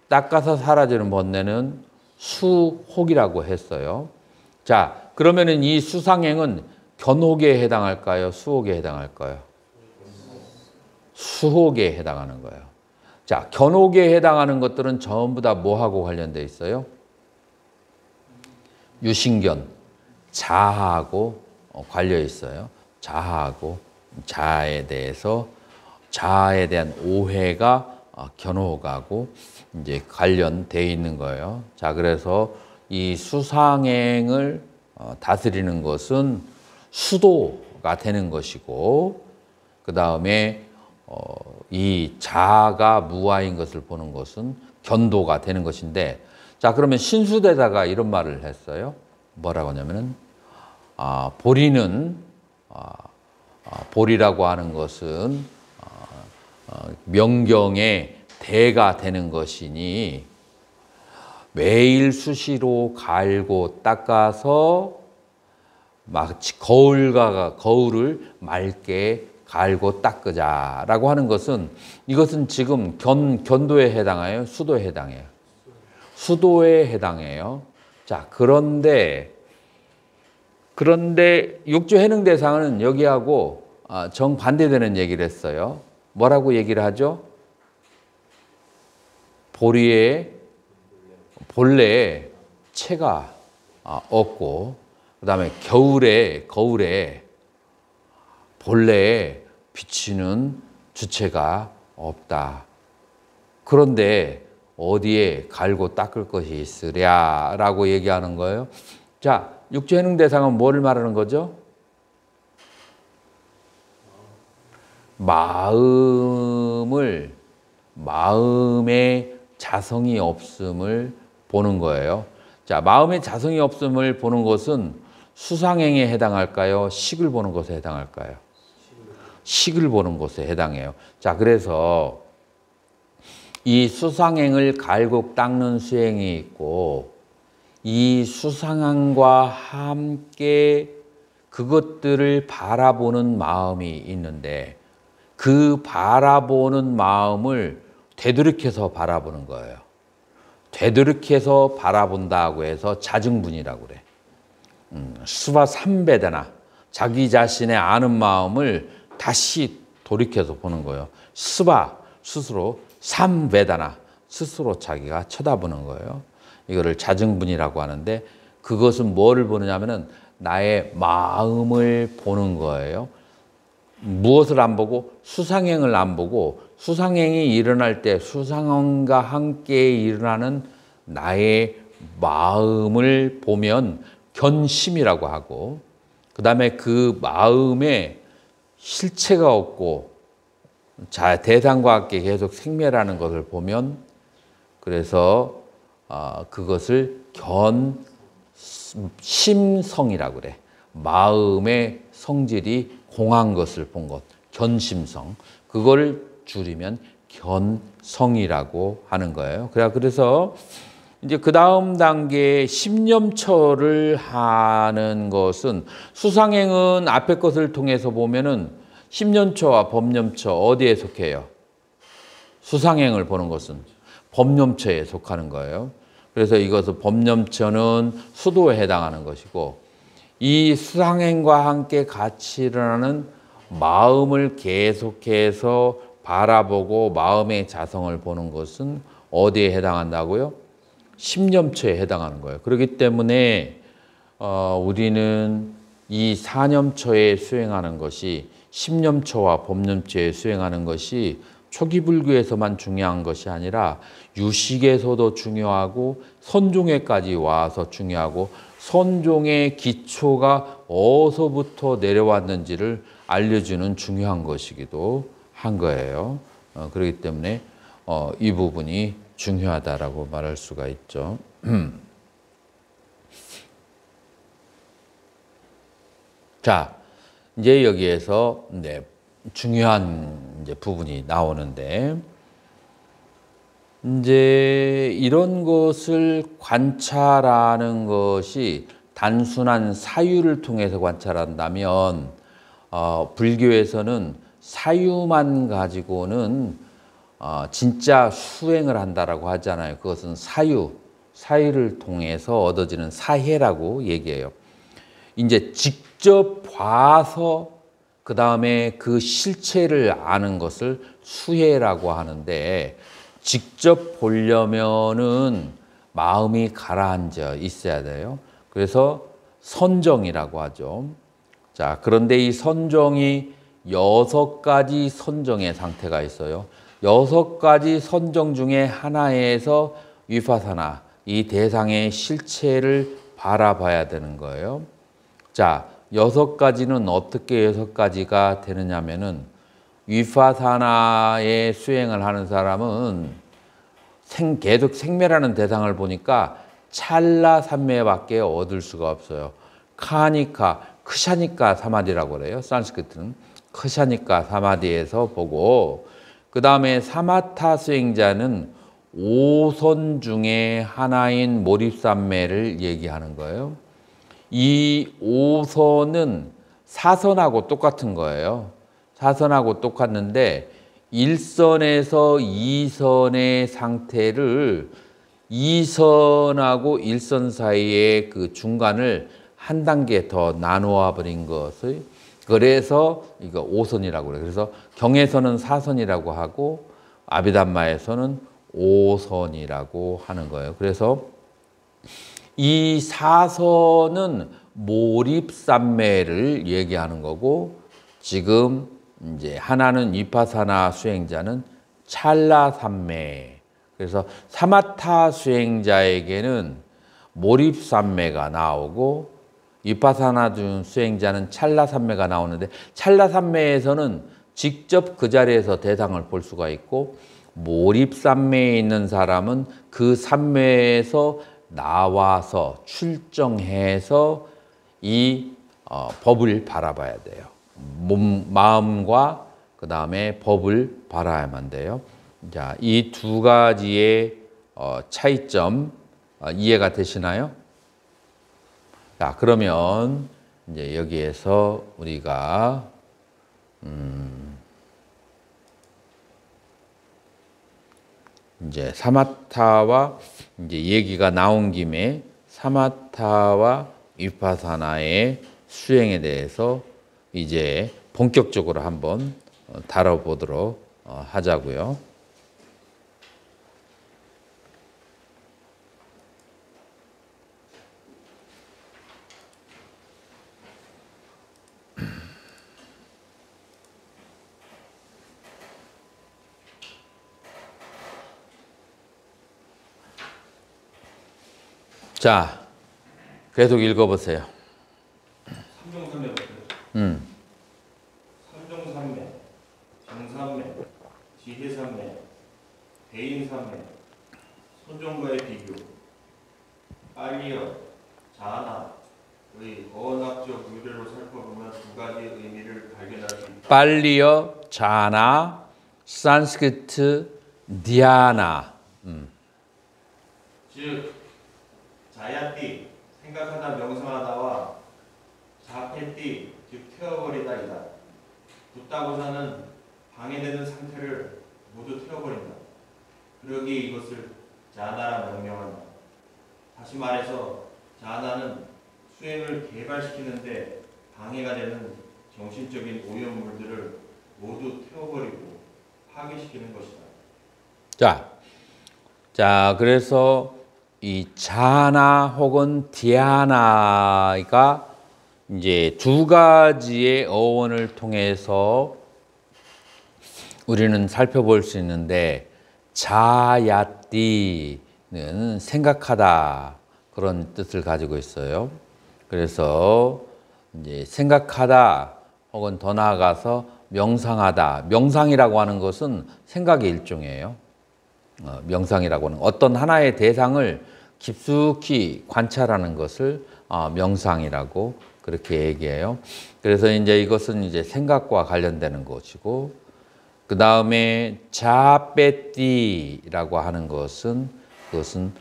닦아서 사라지는 번뇌는 수혹이라고 했어요. 자, 그러면은 이 수상행은 견혹에 해당할까요? 수혹에 해당할까요? 수혹에 해당하는 거예요. 자, 견옥에 해당하는 것들은 전부 다 뭐하고 관련돼 있어요? 유신견, 자하고 관련 있어요. 자하고 자아에 대해서 자아에 대한 오해가 견옥하고 이제 관련돼 있는 거예요. 자, 그래서 이 수상행을 다스리는 것은 수도가 되는 것이고, 그 다음에 이 자아가 무아인 것을 보는 것은 견도가 되는 것인데, 자, 그러면 신수대다가 이런 말을 했어요. 뭐라고 하냐면은 보리라고 하는 것은 명경의 대가 되는 것이니 매일 수시로 갈고 닦아서 마치 거울을 맑게 갈고 닦으자라고 하는 것은, 이것은 지금 견도에 해당해요? 수도에 해당해요? 수도에 해당해요. 자, 그런데 육조 해능 대상은 여기하고 정반대되는 얘기를 했어요. 뭐라고 얘기를 하죠? 보리에 본래에 채가 없고, 그 다음에 거울에 본래에 비치는 주체가 없다. 그런데 어디에 갈고 닦을 것이 있으랴라고 얘기하는 거예요. 자, 육조해능 대상은 뭐를 말하는 거죠? 마음의 자성이 없음을 보는 거예요. 자, 마음의 자성이 없음을 보는 것은 수상행에 해당할까요? 식을 보는 것에 해당할까요? 식을 보는 것에 해당해요. 자, 그래서 이 수상행을 갈고 닦는 수행이 있고, 이 수상행과 함께 그것들을 바라보는 마음이 있는데, 그 바라보는 마음을 되돌이켜서 바라보는 거예요. 되돌이켜서 바라본다고 해서 자증분이라고 그래. 수바 삼배다나, 자기 자신의 아는 마음을 다시 돌이켜서 보는 거예요. 수바, 스스로, 삼배다나, 스스로 자기가 쳐다보는 거예요. 이거를 자증분이라고 하는데, 그것은 뭐를 보느냐면은 나의 마음을 보는 거예요. 무엇을 안 보고? 수상행을 안 보고, 수상행이 일어날 때 수상행과 함께 일어나는 나의 마음을 보면 견심이라고 하고, 그 다음에 그 마음에 실체가 없고 대상과 함께 계속 생멸하는 것을 보면, 그래서 그것을 견심성이라고 그래. 마음의 성질이 공한 것을 본 것, 견심성. 그걸 줄이면 견성이라고 하는 거예요. 그래서 이제 그 다음 단계에 심념처를 하는 것은, 수상행은 앞에 것을 통해서 보면은 심념처와 법념처 어디에 속해요? 수상행을 보는 것은 법념처에 속하는 거예요. 그래서 이것은 법념처는 수도에 해당하는 것이고, 이 수상행과 함께 같이 일어나는 마음을 계속해서 바라보고 마음의 자성을 보는 것은 어디에 해당한다고요? 심념처에 해당하는 거예요. 그렇기 때문에 우리는 이 사념처에 수행하는 것이, 심념처와 법념처에 수행하는 것이 초기 불교에서만 중요한 것이 아니라 유식에서도 중요하고 선종에까지 와서 중요하고, 선종의 기초가 어디서부터 내려왔는지를 알려주는 중요한 것이기도 한 거예요. 그렇기 때문에 이 부분이 중요하다라고 말할 수가 있죠. 자, 이제 여기에서 중요한 부분이 나오는데, 이제 이런 것을 관찰하는 것이 단순한 사유를 통해서 관찰한다면, 불교에서는 사유만 가지고는 진짜 수행을 한다라고 하잖아요. 그것은 사유를 통해서 얻어지는 사해라고 얘기해요. 이제 직접 봐서 그 다음에 그 실체를 아는 것을 수해라고 하는데, 직접 보려면은 마음이 가라앉아 있어야 돼요. 그래서 선정이라고 하죠. 자, 그런데 이 선정이 6가지 선정의 상태가 있어요. 6가지 선정 중에 하나에서 위파사나, 이 대상의 실체를 바라봐야 되는 거예요. 자, 6가지는 어떻게 6가지가 되느냐면은, 위파사나의 수행을 하는 사람은 계속 생멸하는 대상을 보니까 찰나 삼매밖에 얻을 수가 없어요. 카니카, 크샤니까 사마디라고 그래요. 산스크리트는 크샤니까 사마디에서 보고, 그 다음에 사마타 수행자는 5선 중에 하나인 몰입삼매를 얘기하는 거예요. 이 5선은 4선하고 똑같은 거예요. 4선하고 똑같는데 1선에서 2선의 상태를 2선하고 1선 사이의 그 중간을 한 단계 더 나누어 버린 것을, 그래서 이거 5선이라고 그래요. 그래서 경에서는 4선이라고 하고 아비담마에서는 5선이라고 하는 거예요. 그래서 이 4선은 몰입삼매를 얘기하는 거고, 지금 이제 하나는 위파사나 수행자는 찰나삼매. 그래서 사마타 수행자에게는 몰입삼매가 나오고, 위파사나 수행자는 찰나삼매가 나오는데, 찰나삼매에서는 직접 그 자리에서 대상을 볼 수가 있고, 몰입삼매에 있는 사람은 그 삼매에서 나와서 출정해서 이 법을 바라봐야 돼요. 마음과 그 다음에 법을 바라야만 돼요. 자, 이 2가지의 차이점 이해가 되시나요? 자, 그러면 이제 여기에서 우리가 이제 사마타와 이제 얘기가 나온 김에 사마타와 위파사나의 수행에 대해서 이제 본격적으로 한번 다뤄보도록 하자고요. 자, 계속 읽어보세요. 삼종삼매부터. 삼종삼매, 정삼매, 지혜삼매, 대인삼매, 손종과의 비교, 빨리어, 자나의 어학적 유래로 살펴보면 2가지 의미를 발견할 수 있다. 빨리어, 자나, 산스크리트, 디아나. 즉 자야띠, 생각하다 명상하다와 자페띠, 즉 태워버리다이다. 붓다고사는 방해되는 상태를 모두 태워버린다. 그러기에 이것을 자나라 명명한다. 다시 말해서 자나는 수행을 개발시키는데 방해가 되는 정신적인 오염물들을 모두 태워버리고 파괴시키는 것이다. 자, 그래서 이 자나 혹은 디아나가 이제 2가지의 어원을 통해서 우리는 살펴볼 수 있는데, 자야띠는 생각하다, 그런 뜻을 가지고 있어요. 그래서 이제 생각하다 혹은 더 나아가서 명상하다. 명상이라고 하는 것은 생각의 일종이에요. 명상이라고 하는 어떤 하나의 대상을 깊숙이 관찰하는 것을 명상이라고 그렇게 얘기해요. 그래서 이제 이것은 이제 생각과 관련되는 것이고, 그 다음에 자빼띠라고 하는 것은 그것은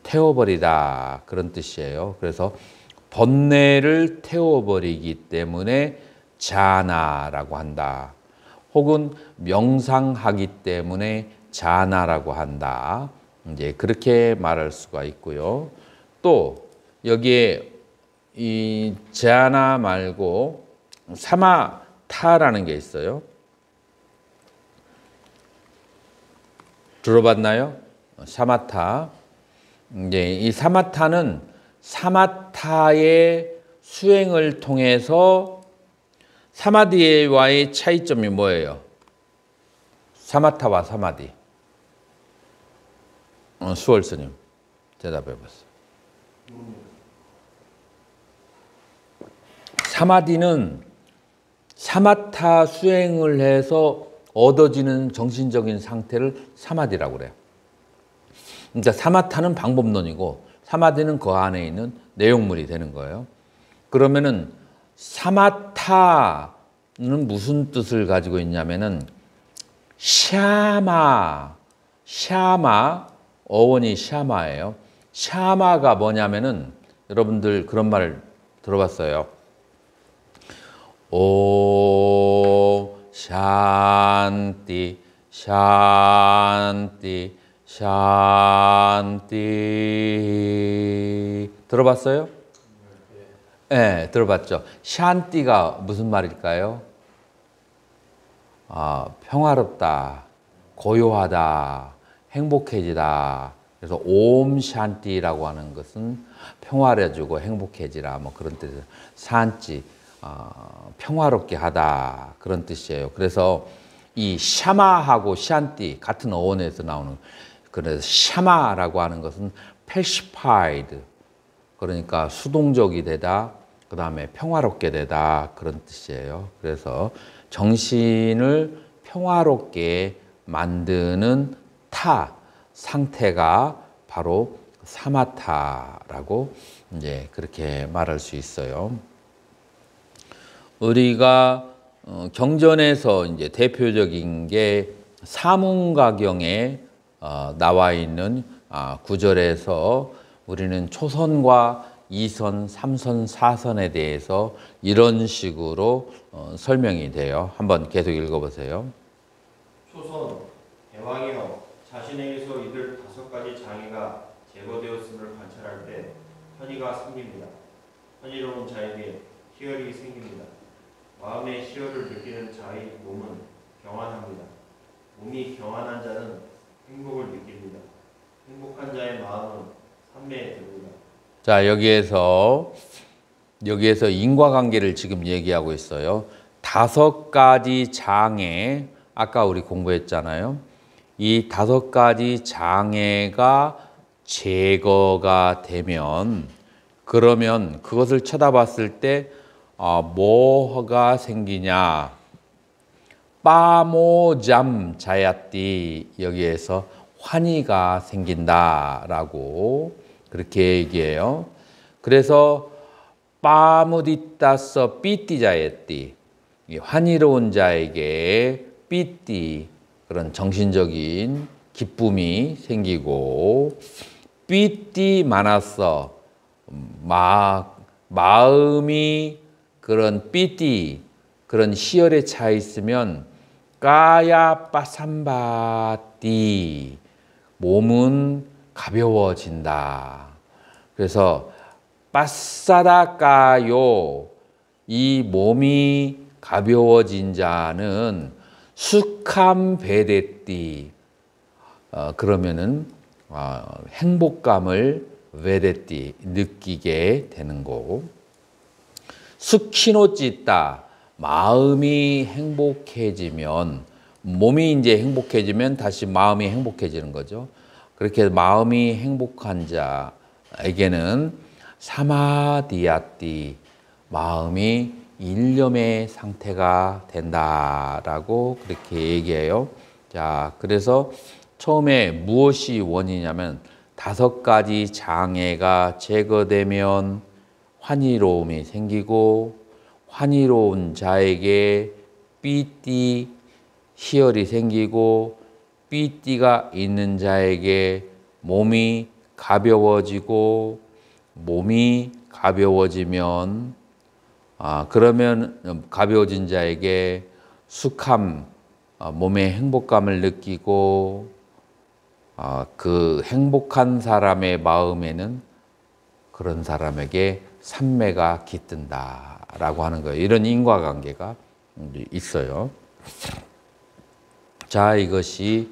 태워버리다, 그런 뜻이에요. 그래서 번뇌를 태워버리기 때문에 자나라고 한다. 혹은 명상하기 때문에 자나라고 한다. 이제 그렇게 말할 수가 있고요. 또 여기에 이 자나 말고 사마타라는 게 있어요. 들어봤나요? 사마타. 이제 이 사마타는 사마타의 수행을 통해서 사마디와의 차이점이 뭐예요? 사마타와 사마디. 수월 스님 대답해 보세요. 사마디는 사마타 수행을 해서 얻어지는 정신적인 상태를 사마디라고 그래요. 그러니까 사마타는 방법론이고 사마디는 그 안에 있는 내용물이 되는 거예요. 그러면은 사마타는 무슨 뜻을 가지고 있냐면은 샤마, 어원이 샤마예요. 샤마가 뭐냐면은 여러분들 그런 말 들어봤어요. 오 샨티 샨티 샨티 들어봤어요? 네, 들어봤죠. 샨티가 무슨 말일까요? 평화롭다, 고요하다, 행복해지다. 그래서 옴 샨티라고 하는 것은 평화해주고 행복해지라 뭐 그런 뜻이에요. 샨티 평화롭게 하다 그런 뜻이에요. 그래서 이 샤마하고 샨티 같은 어원에서 나오는 그래서 샤마라고 하는 것은 pacified 그러니까 수동적이 되다 그 다음에 평화롭게 되다 그런 뜻이에요. 그래서 정신을 평화롭게 만드는 타 상태가 바로 사마타라고 이제 그렇게 말할 수 있어요. 우리가 경전에서 이제 대표적인 게 사문가경에 나와 있는 구절에서 우리는 초선과 2선, 3선, 4선에 대해서 이런 식으로 설명이 돼요. 한번 계속 읽어보세요. 초선 대왕이여 자신에게서 이들 5가지 장애가 제거되었음을 관찰할 때 편의가 생깁니다. 편의로운 자에게 희열이 생깁니다. 마음의 희열을 느끼는 자의 몸은 경안합니다. 몸이 경안한 자는 행복을 느낍니다. 행복한 자의 마음은 산매에 듭니다. 자, 여기에서 인과관계를 지금 얘기하고 있어요. 5가지 장애, 아까 우리 공부했잖아요. 이 5가지 장애가 제거가 되면, 그러면 그것을 쳐다봤을 때 뭐가 생기냐? 빠모잠 자야띠 여기에서 환희가 생긴다라고 그렇게 얘기해요. 그래서 빠무디따서 삐띠 자야띠 환희로운 자에게 삐띠 그런 정신적인 기쁨이 생기고 삐띠 많았어 마음이 그런 삐띠 그런 희열에 차 있으면 까야 빠삼바띠 몸은 가벼워진다. 그래서 빠싸다까요 이 몸이 가벼워진 자는 수캄베데띠 그러면은 행복감을 베데띠 느끼게 되는 거고 수키노찌따 마음이 행복해지면 몸이 이제 행복해지면 다시 마음이 행복해지는 거죠. 그렇게 마음이 행복한 자에게는 사마디아띠 마음이 일념의 상태가 된다라고 그렇게 얘기해요. 자, 그래서 처음에 무엇이 원이냐면 5가지 장애가 제거되면 환희로움이 생기고 환희로운 자에게 삐띠 희열이 생기고 삐띠가 있는 자에게 몸이 가벼워지고 몸이 가벼워지면 그러면 가벼워진 자에게 수캄 몸의 행복감을 느끼고 그 행복한 사람의 마음에는 그런 사람에게 산매가 깃든다라고 하는 거예요. 이런 인과관계가 있어요. 자, 이것이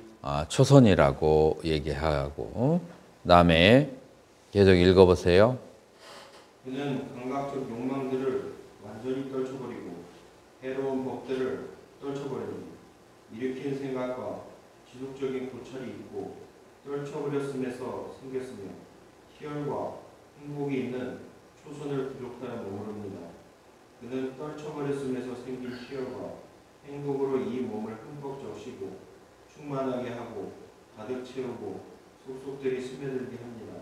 초선이라고 얘기하고, 그다음에 계속 읽어보세요. 그는 감각적 욕망들을 완전히 떨쳐버리고 해로운 법들을 떨쳐버리니 일으킨 생각과 지속적인 고찰이 있고 떨쳐버렸음에서 생겼으며 희열과 행복이 있는 초선을 부족하여 머무릅니다. 그는 떨쳐버렸음에서 생긴 희열과 행복으로 이 몸을 흠뻑 적시고 충만하게 하고 가득 채우고 속속들이 스며들게 합니다.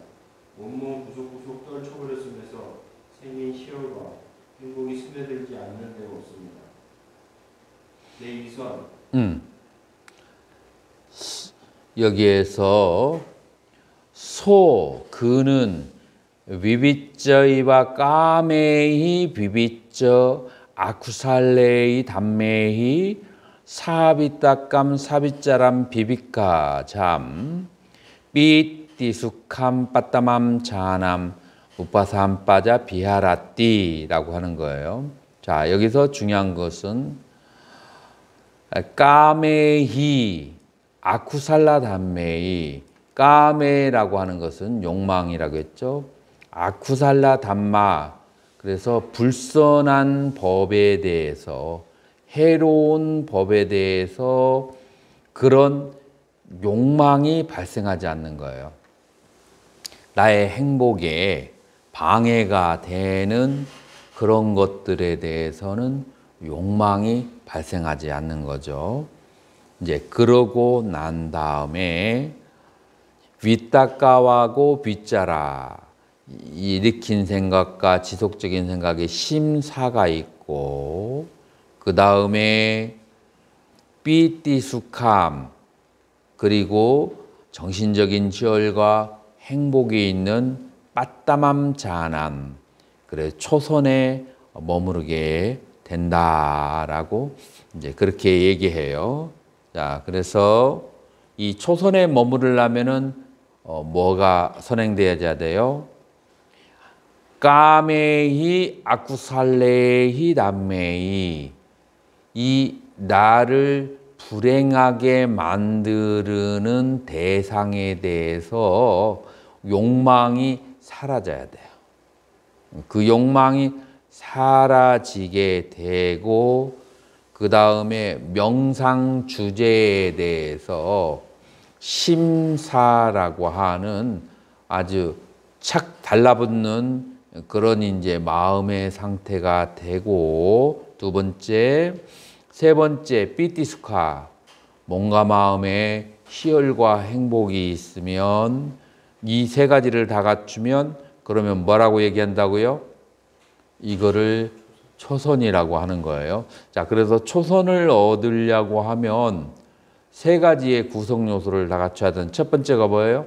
온몸 구석구석 떨쳐버렸음에서 생긴 희열과 행복이 스며들지 않는 데가 없습니다. 내 이선 여기에서 그는 비비쩌이와 까메히 비비쩌 아쿠살레이 담메히 사비따감 사비짜람 비비카 잠 삐띠숙함 빠따맘 자남 우파삼 빠자 비하라띠라고 하는 거예요. 자, 여기서 중요한 것은 까메히 아쿠살라 담메이, 까메라고 하는 것은 욕망이라고 했죠. 아쿠살라 담마, 그래서 불선한 법에 대해서, 해로운 법에 대해서 그런 욕망이 발생하지 않는 거예요. 나의 행복에 방해가 되는 그런 것들에 대해서는 욕망이 발생하지 않는 거죠. 이제 그러고 난 다음에 윗닦아하고 윗자라, 일으킨 생각과 지속적인 생각에 심사가 있고, 그 다음에 삐띠숙함, 그리고 정신적인 희열과 행복이 있는 빠따맘 자남, 그래 초선에 머무르게 된다라고 이제 그렇게 얘기해요. 자, 그래서 이 초선에 머무르려면은 뭐가 선행되어야 돼요? 까메히 아쿠살레히 담메히, 이 나를 불행하게 만드는 대상에 대해서 욕망이 사라져야 돼요. 그 욕망이 사라지게 되고, 그 다음에 명상 주제에 대해서 심사라고 하는 아주 착 달라붙는 그런 이제 마음의 상태가 되고, 두 번째, 세 번째 삐띠숙하, 몸과 마음에 희열과 행복이 있으면, 이 세 가지를 다 갖추면 그러면 뭐라고 얘기한다고요? 이거를 초선이라고 하는 거예요. 자, 그래서 초선을 얻으려고 하면 세 가지의 구성 요소를 다 갖춰야 되는, 첫 번째가 뭐예요?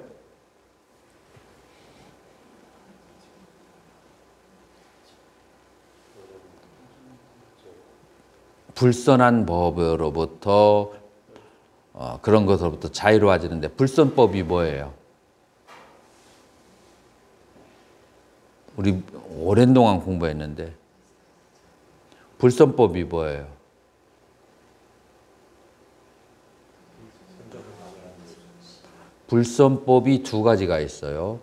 불선한 법으로부터 그런 것으로부터 자유로워지는데, 불선법이 뭐예요? 우리 오랜 동안 공부했는데 불선법이 뭐예요? 불선법이 두 가지가 있어요.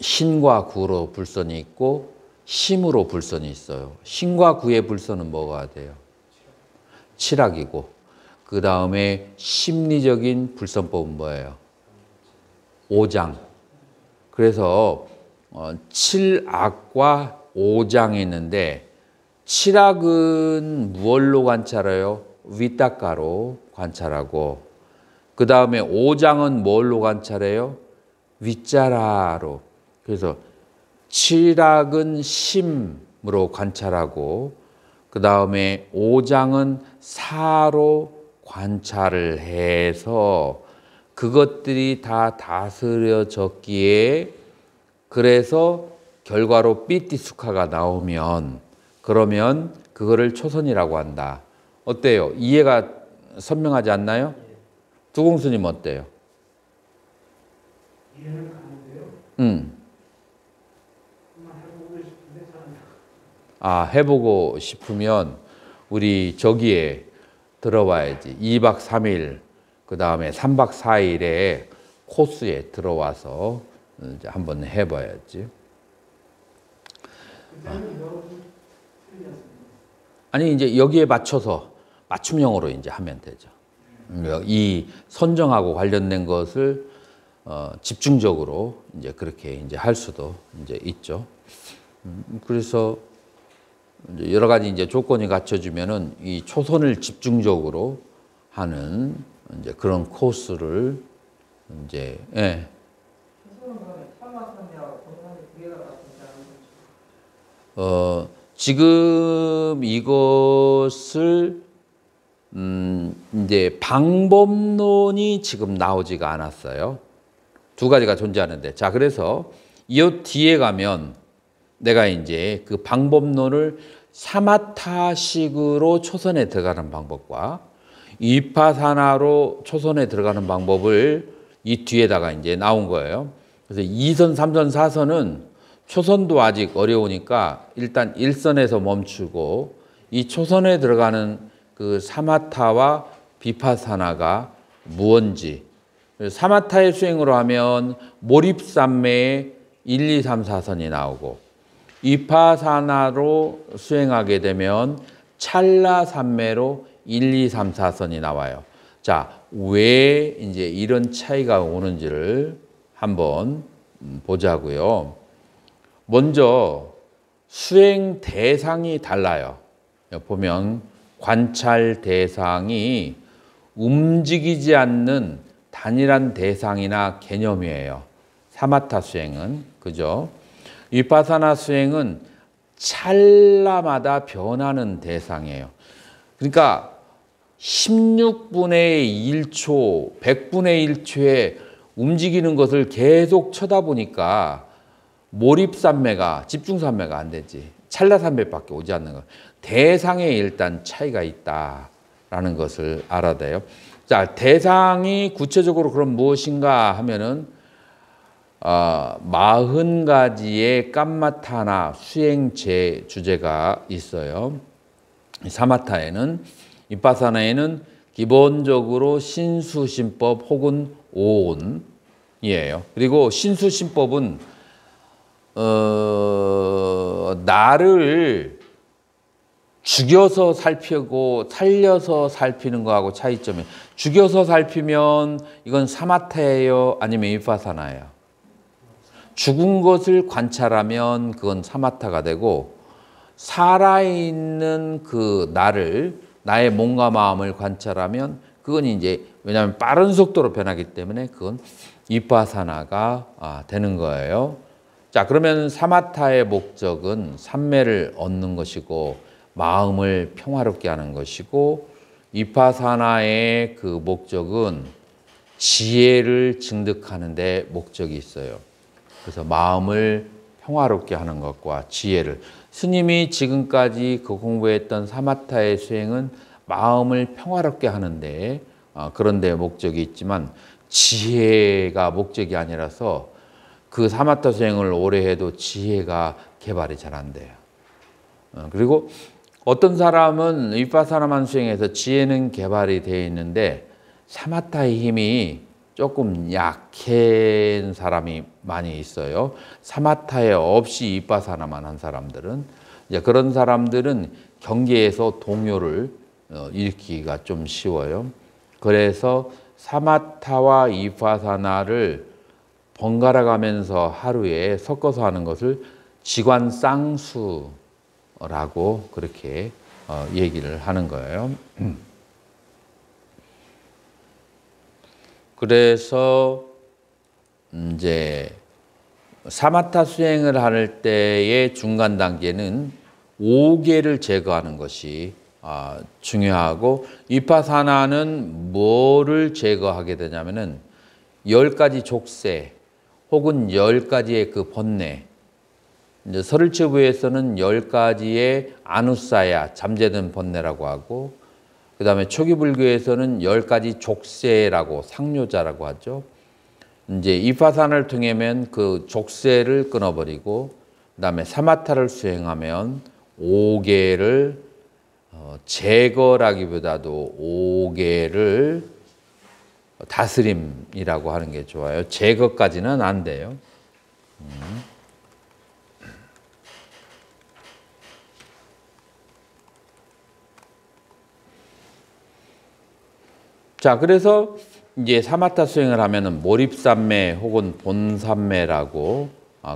신과 구로 불선이 있고 심으로 불선이 있어요. 신과 구의 불선은 뭐가 돼요? 칠악이고, 그 다음에 심리적인 불선법은 뭐예요? 오장. 그래서 칠악과 오장이 있는데, 칠악은 무얼로 관찰해요? 윗닦아로 관찰하고, 그 다음에 오장은 뭘로 관찰해요? 윗자라로. 그래서 칠악은 심으로 관찰하고, 그 다음에 오장은 사로 관찰을 해서 그것들이 다 다스려졌기에, 그래서 결과로 삐띠숙하가 나오면, 그러면 그거를 초선이라고 한다. 어때요? 이해가 선명하지 않나요? 두공수님 어때요? 이해는 가는데요. 한번 해보고 싶은데 잘 안 돼요. 해보고 싶으면 우리 저기에 들어와야지. 2박 3일, 그 다음에 3박 4일에 코스에 들어와서 이제 한번 해봐야지. 아니, 이제 여기에 맞춰서 맞춤형으로 이제 하면 되죠. 이 선정하고 관련된 것을 집중적으로 이제 그렇게 이제 할 수도 이제 있죠. 그래서 이제 여러 가지 이제 조건이 갖춰지면은 이 초선을 집중적으로 하는 이제 그런 코스를 이제 예. 지금 이것을 이제 방법론이 지금 나오지가 않았어요. 두 가지가 존재하는데, 자, 그래서 이 뒤에 가면 내가 이제 그 방법론을 사마타식으로 초선에 들어가는 방법과 위파사나로 초선에 들어가는 방법을 이 뒤에다가 이제 나온 거예요. 그래서 2선, 3선, 4선은 초선도 아직 어려우니까 일단 1선에서 멈추고 이 초선에 들어가는 그 사마타와 비파사나가 무언지, 사마타의 수행으로 하면 몰입산매에 1, 2, 3, 4선이 나오고 위파사나로 수행하게 되면 찰나산매로 1, 2, 3, 4선이 나와요. 자, 왜 이제 이런 차이가 오는지를 한번 보자고요. 먼저 수행 대상이 달라요. 보면 관찰 대상이 움직이지 않는 단일한 대상이나 개념이에요. 사마타 수행은, 그죠? 위파사나 수행은 찰나마다 변하는 대상이에요. 그러니까 16분의 1초, 100분의 1초에 움직이는 것을 계속 쳐다보니까 몰입산매가, 집중산매가 안 되지. 찰나산매밖에 오지 않는 거. 대상에 일단 차이가 있다라는 것을 알아야 돼요. 자, 대상이 구체적으로 그럼 무엇인가 하면은 40가지의 깜마타나 수행제 주제가 있어요. 사마타에는, 위파사나에는 기본적으로 신수신법 혹은 오온이에요. 그리고 신수신법은 나를 죽여서 살피고 살려서 살피는 거하고 차이점이, 죽여서 살피면 이건 사마타예요, 아니면 위파사나예요? 죽은 것을 관찰하면 그건 사마타가 되고, 살아있는 그 나를, 나의 몸과 마음을 관찰하면 그건 이제, 왜냐하면 빠른 속도로 변하기 때문에 그건 위파사나가 되는 거예요. 자, 그러면 사마타의 목적은 삼매를 얻는 것이고 마음을 평화롭게 하는 것이고, 위파사나의 그 목적은 지혜를 증득하는 데 목적이 있어요. 그래서 마음을 평화롭게 하는 것과 지혜를, 스님이 지금까지 그 공부했던 사마타의 수행은 마음을 평화롭게 하는데 그런 데 목적이 있지만 지혜가 목적이 아니라서 그 사마타 수행을 오래 해도 지혜가 개발이 잘 안 돼요. 그리고 어떤 사람은 위파사나만 수행해서 지혜는 개발이 되어 있는데 사마타의 힘이 조금 약한 사람이 많이 있어요. 사마타에 없이 위파사나만 한 사람들은, 이제 그런 사람들은 경계에서 동요를 일으키기가 좀 쉬워요. 그래서 사마타와 위파사나를 번갈아 가면서 하루에 섞어서 하는 것을 지관쌍수라고 그렇게 얘기를 하는 거예요. 그래서 이제 사마타 수행을 할 때의 중간 단계는 5개를 제거하는 것이 중요하고, 위파사나는 뭐를 제거하게 되냐면은 10가지 족쇄 혹은 10가지의 그 번뇌, 이제 설일체부에서는 10가지의 아누사야, 잠재된 번뇌라고 하고, 그 다음에 초기불교에서는 10가지 족쇄라고, 상뇨자라고 하죠. 이제 위파사나를 통하면 그 족쇄를 끊어버리고, 그 다음에 사마타를 수행하면 5개를 제거라기보다도 옥외를 다스림이라고 하는 게 좋아요. 제거까지는 안 돼요. 자, 그래서 이제 사마타 수행을 하면은 몰입산매 혹은 본산매라고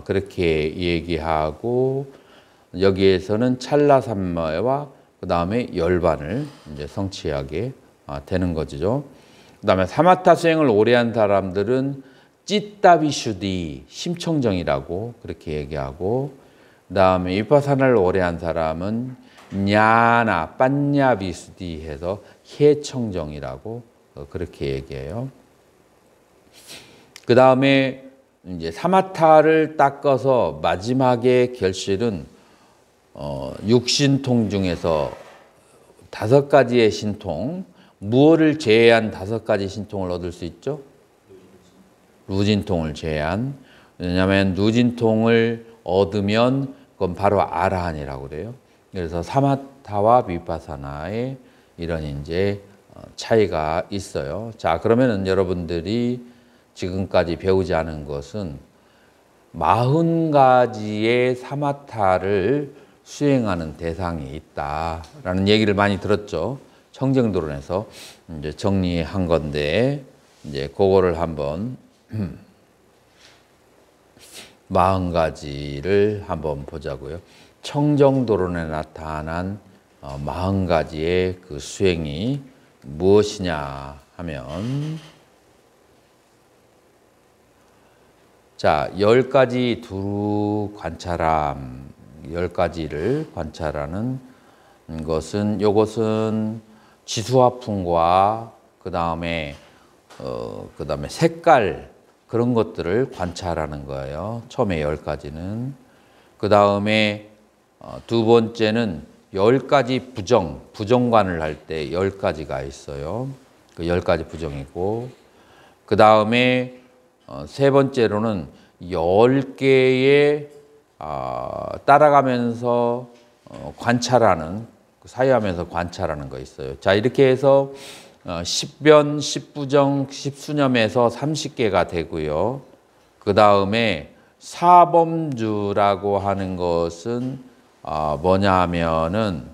그렇게 얘기하고, 여기에서는 찰나산매와 그 다음에 열반을 이제 성취하게 되는 거죠. 그 다음에 사마타 수행을 오래 한 사람들은 찌따비슈디, 심청정이라고 그렇게 얘기하고, 그 다음에 위파사나를 오래 한 사람은 냐나, 빤냐비수디 해서 해청정이라고 그렇게 얘기해요. 그 다음에 이제 사마타를 닦아서 마지막에 결실은 육신통 중에서 5가지의 신통, 무엇을 제외한 5가지 신통을 얻을 수 있죠? 루진통을 제외한. 왜냐하면 루진통을 얻으면 그건 바로 아라한이라고 그래요. 그래서 사마타와 비파사나의 이런 이제 차이가 있어요. 자, 그러면은 여러분들이 지금까지 배우지 않은 것은 40가지의 사마타를 수행하는 대상이 있다라는 얘기를 많이 들었죠. 청정도론에서 이제 정리한 건데, 이제 그거를 한번 40가지를 한번 보자고요. 청정도론에 나타난 40가지의 그 수행이 무엇이냐 하면, 자, 10가지 두루 관찰함, 10가지를 관찰하는 것은, 요것은 지수화풍과 그 다음에 색깔, 그런 것들을 관찰하는 거예요. 처음에 10가지는. 그 다음에 두 번째는 10가지 부정관을 할 때 10가지가 있어요. 그 10가지 부정이고, 그 다음에 세 번째로는 10개의 따라가면서 관찰하는, 사유하면서 관찰하는 거 있어요. 자, 이렇게 해서 10변, 10부정, 10수념에서 30개가 되고요. 그 다음에 사범주라고 하는 것은 뭐냐 하면은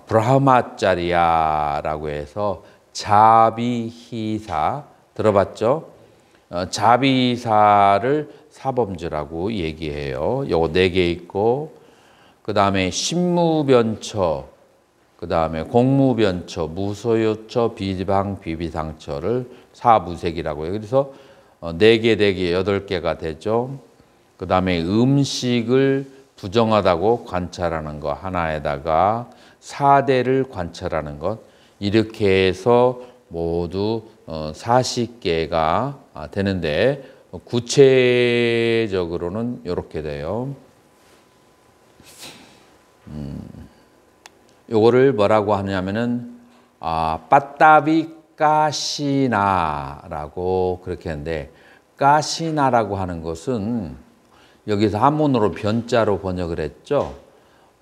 브라흐마짜리야라고 해서 자비히사, 들어봤죠? 자비히사를 사범주라고 얘기해요. 요거 4개 있고, 그 다음에 신무변처, 그 다음에 공무변처, 무소요처, 비방, 비비상처를 사무색이라고 해요. 그래서 4개, 8개가 되죠. 그 다음에 음식을 부정하다고 관찰하는 것 하나에다가 4대를 관찰하는 것, 이렇게 해서 모두 40개가 되는데, 구체적으로는 이렇게 돼요. 요거를 뭐라고 하냐면은 빠따비 까시나라고 그렇게 하는데, 까시나라고 하는 것은 여기서 한문으로 변자로 번역을 했죠.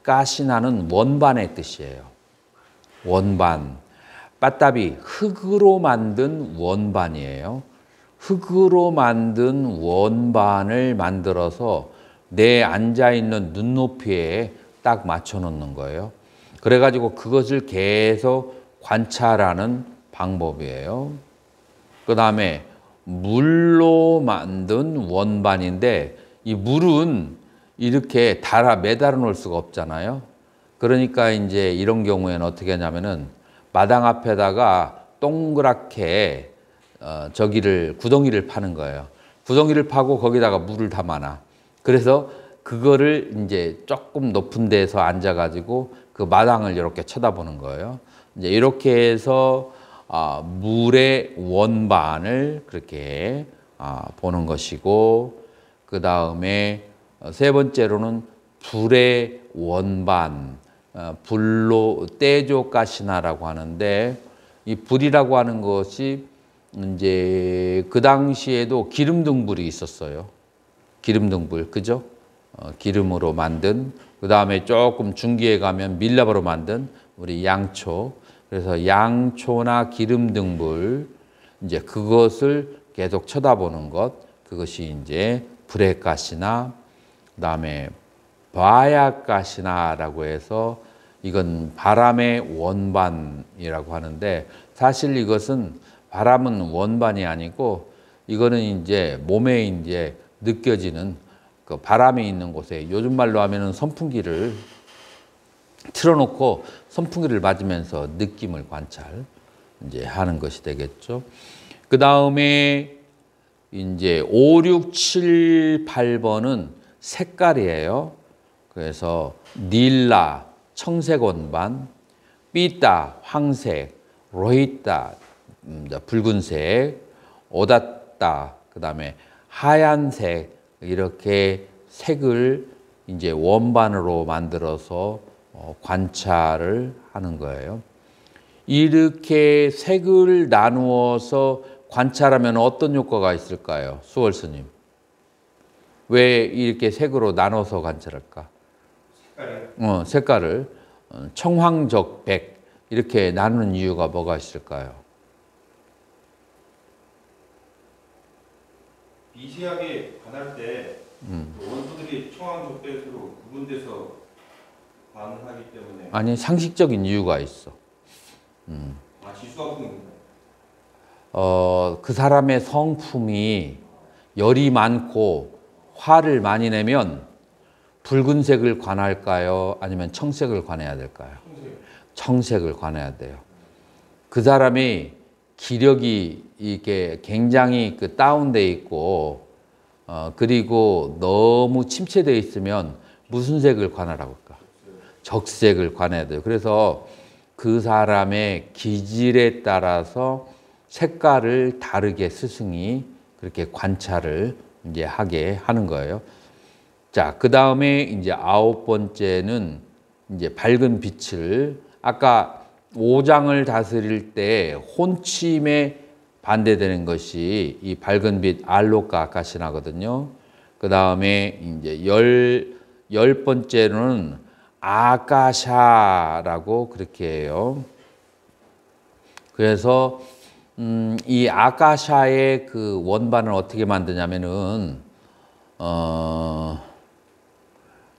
까시나는 원반의 뜻이에요. 원반. 빠따비, 흙으로 만든 원반이에요. 흙으로 만든 원반을 만들어서 내 앉아있는 눈높이에 딱 맞춰 놓는 거예요. 그래가지고 그것을 계속 관찰하는 방법이에요. 그 다음에 물로 만든 원반인데, 이 물은 이렇게 매달아 놓을 수가 없잖아요. 그러니까 이제 이런 경우에는 어떻게 하냐면은 마당 앞에다가 동그랗게 구덩이를 파는 거예요. 구덩이를 파고 거기다가 물을 담아놔. 그래서 그거를 이제 조금 높은 데서 앉아가지고 그 마당을 이렇게 쳐다보는 거예요. 이제 이렇게 해서 물의 원반을 그렇게 보는 것이고, 그 다음에 세 번째로는 불의 원반, 불로 떼조가시나라고 하는데, 이 불이라고 하는 것이 이제 그 당시에도 기름등불이 있었어요. 기름등불, 그죠? 기름으로 만든, 그 다음에 조금 중기에 가면 밀랍으로 만든 우리 양초. 그래서 양초나 기름 등불, 이제 그것을 계속 쳐다보는 것, 그것이 이제 브레가시나, 그 다음에 바야가시나라고 해서 이건 바람의 원반이라고 하는데, 사실 이것은 바람은 원반이 아니고 이거는 이제 몸에 이제 느껴지는 그 바람이 있는 곳에, 요즘 말로 하면은 선풍기를 틀어놓고 선풍기를 맞으면서 느낌을 관찰 이제 하는 것이 되겠죠. 그 다음에 이제 5, 6, 7, 8번은 색깔이에요. 그래서 닐라 청색 원반, 삐따 황색, 로히따 붉은색, 오다따 그다음에 하얀색, 이렇게 색을 이제 원반으로 만들어서 관찰을 하는 거예요. 이렇게 색을 나누어서 관찰하면 어떤 효과가 있을까요? 수월 스님. 왜 이렇게 색으로 나눠서 관찰할까? 색깔을 청황적 백 이렇게 나누는 이유가 뭐가 있을까요? 미세하게 반할 때 원소들이 청황적 백으로 구분돼서 반응하기 때문에. 아니, 상식적인 이유가 있어. 지수화풍인가요? 그 사람의 성품이 열이 많고 화를 많이 내면 붉은색을 관할까요? 아니면 청색을 관해야 될까요? 청색을 관해야 돼요. 그 사람이 기력이 이게 굉장히 그 다운돼 있고 그리고 너무 침체되어 있으면 무슨 색을 관하라고 할까? 적색을 관해야 돼요. 그래서 그 사람의 기질에 따라서 색깔을 다르게 스승이 그렇게 관찰을 이제 하게 하는 거예요. 자, 그 다음에 이제 9번째는 이제 밝은 빛을, 아까 5장을 다스릴 때 혼침에 반대되는 것이 이 밝은 빛 알로카 아카시나거든요. 그 다음에 이제 열 번째는 아카샤라고 그렇게 해요. 그래서 이 아카샤의 그 원반을 어떻게 만드냐면은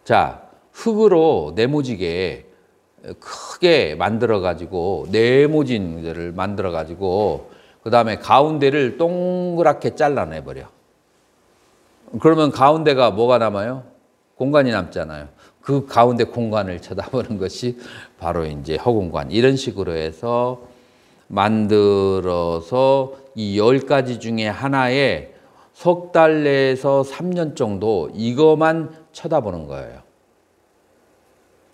자, 흙으로 네모지게 크게 만들어 가지고 네모진들을 만들어 가지고 그 다음에 가운데를 동그랗게 잘라내 버려. 그러면 가운데가 뭐가 남아요? 공간이 남잖아요. 그 가운데 공간을 쳐다보는 것이 바로 이제 허공관. 이런 식으로 해서 만들어서 이 10가지 중에 하나에 석 달 내에서 3년 정도 이거만 쳐다보는 거예요.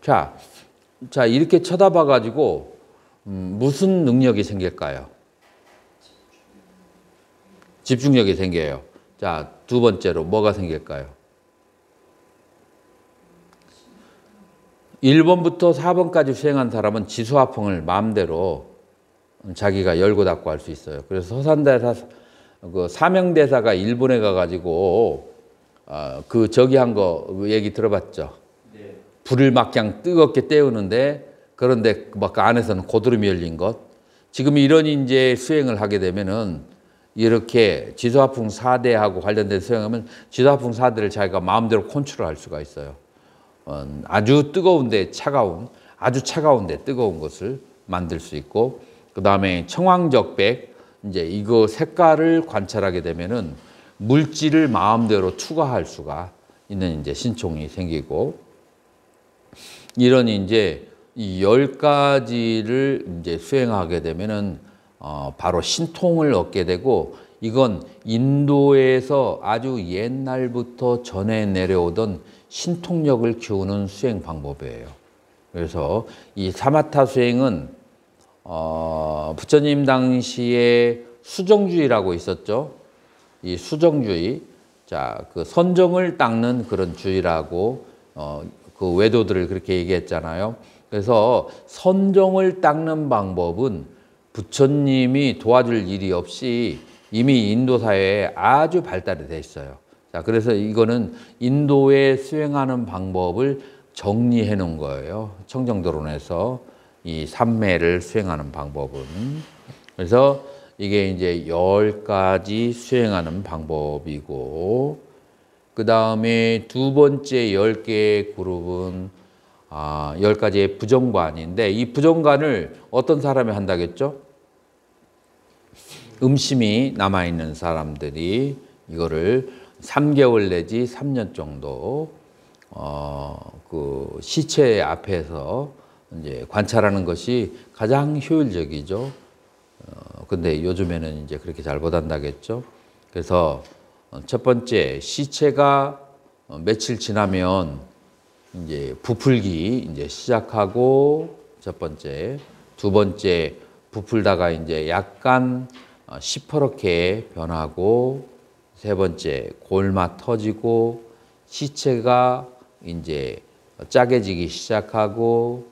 자, 이렇게 쳐다봐 가지고 무슨 능력이 생길까요? 집중력이 생겨요. 자, 두 번째로 뭐가 생길까요? 1번부터 4번까지 수행한 사람은 지수화풍을 마음대로 자기가 열고 닫고 할 수 있어요. 그래서 서산대사, 그 사명대사가 일본에 가가지고 그 저기 한 거 얘기 들어봤죠? 네. 불을 막 그냥 뜨겁게 때우는데, 그런데 막 그 안에서는 고드름이 열린 것. 지금 이런 이제 수행을 하게 되면은 이렇게 지수화풍 4대하고 관련된 수행하면 지수화풍 4대를 자기가 마음대로 컨트롤할 수가 있어요. 아주 뜨거운데 차가운, 아주 차가운데 뜨거운 것을 만들 수 있고, 그 다음에 청황적백, 이제 이거 색깔을 관찰하게 되면은 물질을 마음대로 투과할 수가 있는 이제 신총이 생기고, 이런 이제 이 10가지를 이제 수행하게 되면은 바로 신통을 얻게 되고, 이건 인도에서 아주 옛날부터 전해 내려오던 신통력을 키우는 수행 방법이에요. 그래서 이 사마타 수행은 부처님 당시에 수정주의라고 있었죠. 이 수정주의, 자, 그 선정을 닦는 그런 주의라고 그 외도들을 그렇게 얘기했잖아요. 그래서 선정을 닦는 방법은 부처님이 도와줄 일이 없이 이미 인도 사회에 아주 발달이 돼 있어요. 자, 그래서 이거는 인도에 수행하는 방법을 정리해 놓은 거예요. 청정도론에서 이 삼매를 수행하는 방법은. 그래서 이게 이제 10가지 수행하는 방법이고, 그 다음에 두 번째 10개의 그룹은 10가지의 부정관인데, 이 부정관을 어떤 사람이 한다겠죠? 음심이 남아있는 사람들이 이거를 3개월 내지 3년 정도 그 시체 앞에서 이제 관찰하는 것이 가장 효율적이죠. 근데 요즘에는 이제 그렇게 잘 못한다겠죠. 그래서 첫 번째, 시체가 며칠 지나면 이제 부풀기 이제 시작하고, 첫 번째. 두 번째, 부풀다가 이제 약간 시퍼렇게 변하고, 세 번째, 골마 터지고, 시체가 이제 짜개지기 시작하고,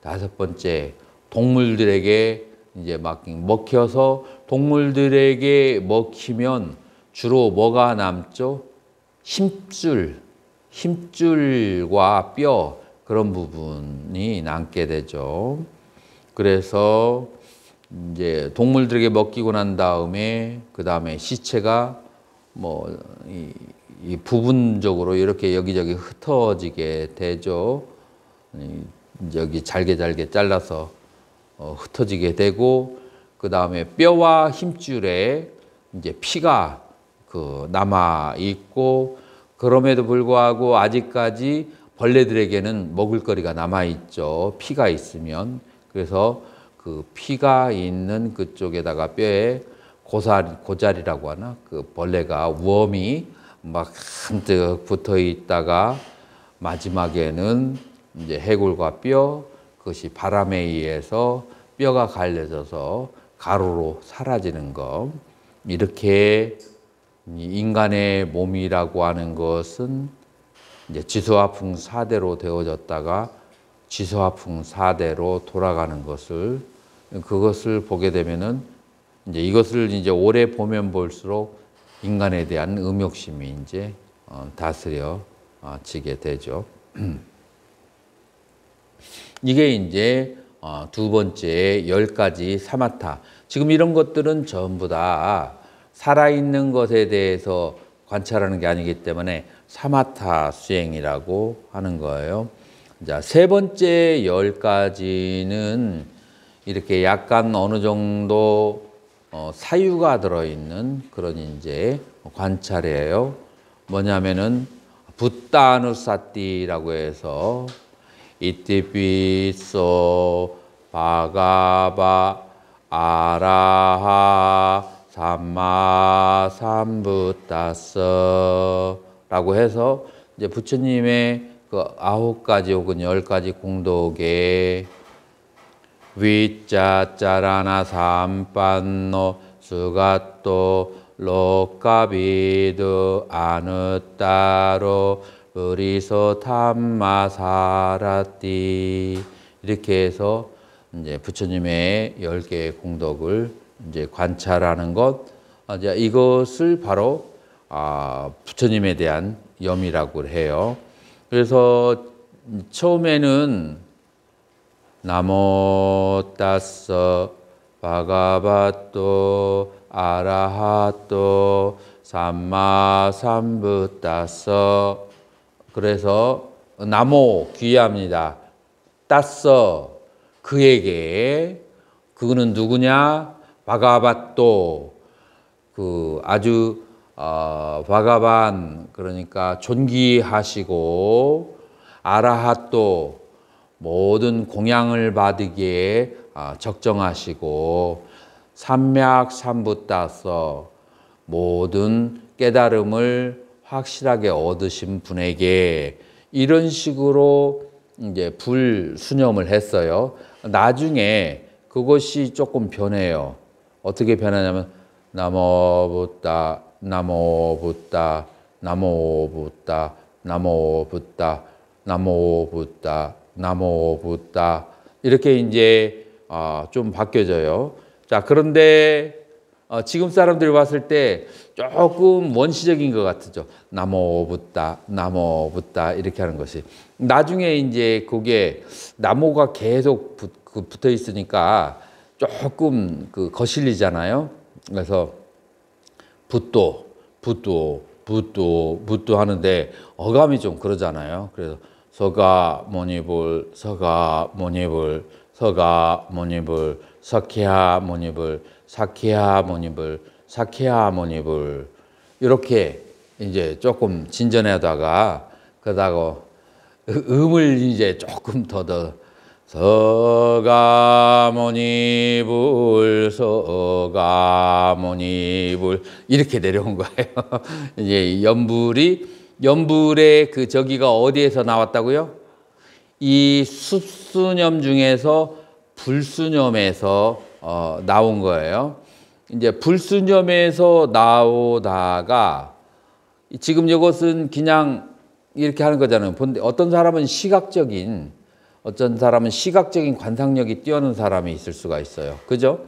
다섯 번째, 동물들에게 이제 막 먹혀서, 동물들에게 먹히면 주로 뭐가 남죠? 힘줄과 뼈, 그런 부분이 남게 되죠. 그래서 이제 동물들에게 먹히고 난 다음에 그 다음에 시체가 뭐 이 부분적으로 이렇게 여기저기 흩어지게 되죠. 여기 잘게 잘라서 흩어지게 되고, 그 다음에 뼈와 힘줄에 이제 피가 남아 있고, 그럼에도 불구하고 아직까지 벌레들에게는 먹을 거리가 남아 있죠. 피가 있으면. 그래서 그 피가 있는 그쪽에다가 뼈에 고자리라고 하나? 그 벌레가, 웜이 막 한뜩 붙어 있다가 마지막에는 이제 해골과 뼈, 그것이 바람에 의해서 뼈가 갈려져서 가루로 사라지는 것. 이렇게 인간의 몸이라고 하는 것은 이제 지수화풍 4대로 되어졌다가 지수화풍 4대로 돌아가는 것을, 그것을 보게 되면은 이제 이것을 이제 오래 보면 볼수록 인간에 대한 음욕심이 이제 다스려지게 되죠. 이게 이제 두 번째 10가지 사마타. 지금 이런 것들은 전부 다 살아있는 것에 대해서 관찰하는 게 아니기 때문에 사마타 수행이라고 하는 거예요. 자, 세 번째 10가지는 이렇게 약간 어느 정도 사유가 들어있는 그런 이제 관찰이에요. 뭐냐면은 붓다누사띠라고 해서 이티피소 바가바 아라하 삼마 삼부타서라고 해서 이제 부처님의 그 9가지 혹은 10가지 공덕에 위짜짜라나 삼반노 수가또 로까비드 아느따로 우리소 탐마사라띠, 이렇게 해서 이제 부처님의 10개의 공덕을 이제 관찰하는 것, 이제 이것을 바로 부처님에 대한 염이라고 해요. 그래서 처음에는 나모 따서 바가바또 아라하또 삼마 삼부따서, 그래서 나모 귀합니다. 따서 그에게, 그는 누구냐? 바가바또, 그 아주 바가반, 그러니까 존귀하시고, 아라하또 모든 공양을 받으기에 적정하시고, 삼맥 삼부따서 모든 깨달음을 확실하게 얻으신 분에게, 이런 식으로 이제 불수념을 했어요. 나중에 그것이 조금 변해요. 어떻게 변하냐면 나모붓다, 나모붓다, 나모붓다, 나모붓다, 나모붓다, 나모붓다, 이렇게 이제 좀 바뀌어져요. 자, 그런데 지금 사람들이 봤을 때 조금 원시적인 것 같죠. 나무 붙다 이렇게 하는 것이. 나중에 이제 그게 나무가 계속 붙어 있으니까 조금 거슬리잖아요. 그래서 붓도 하는데 어감이 좀 그러잖아요. 그래서 서가모니불 사케하모니불 이렇게 이제 조금 진전하다가 그러다가 음을 이제 조금 더 서가모니불 이렇게 내려온 거예요. 이제 연불의 그 저기가 어디에서 나왔다고요? 이 숫수념 중에서 불수념에서 나온 거예요. 이제 불수념에서 나오다가 지금 이것은 그냥 이렇게 하는 거잖아요. 어떤 사람은 시각적인 관상력이 뛰어난 사람이 있을 수가 있어요. 그죠?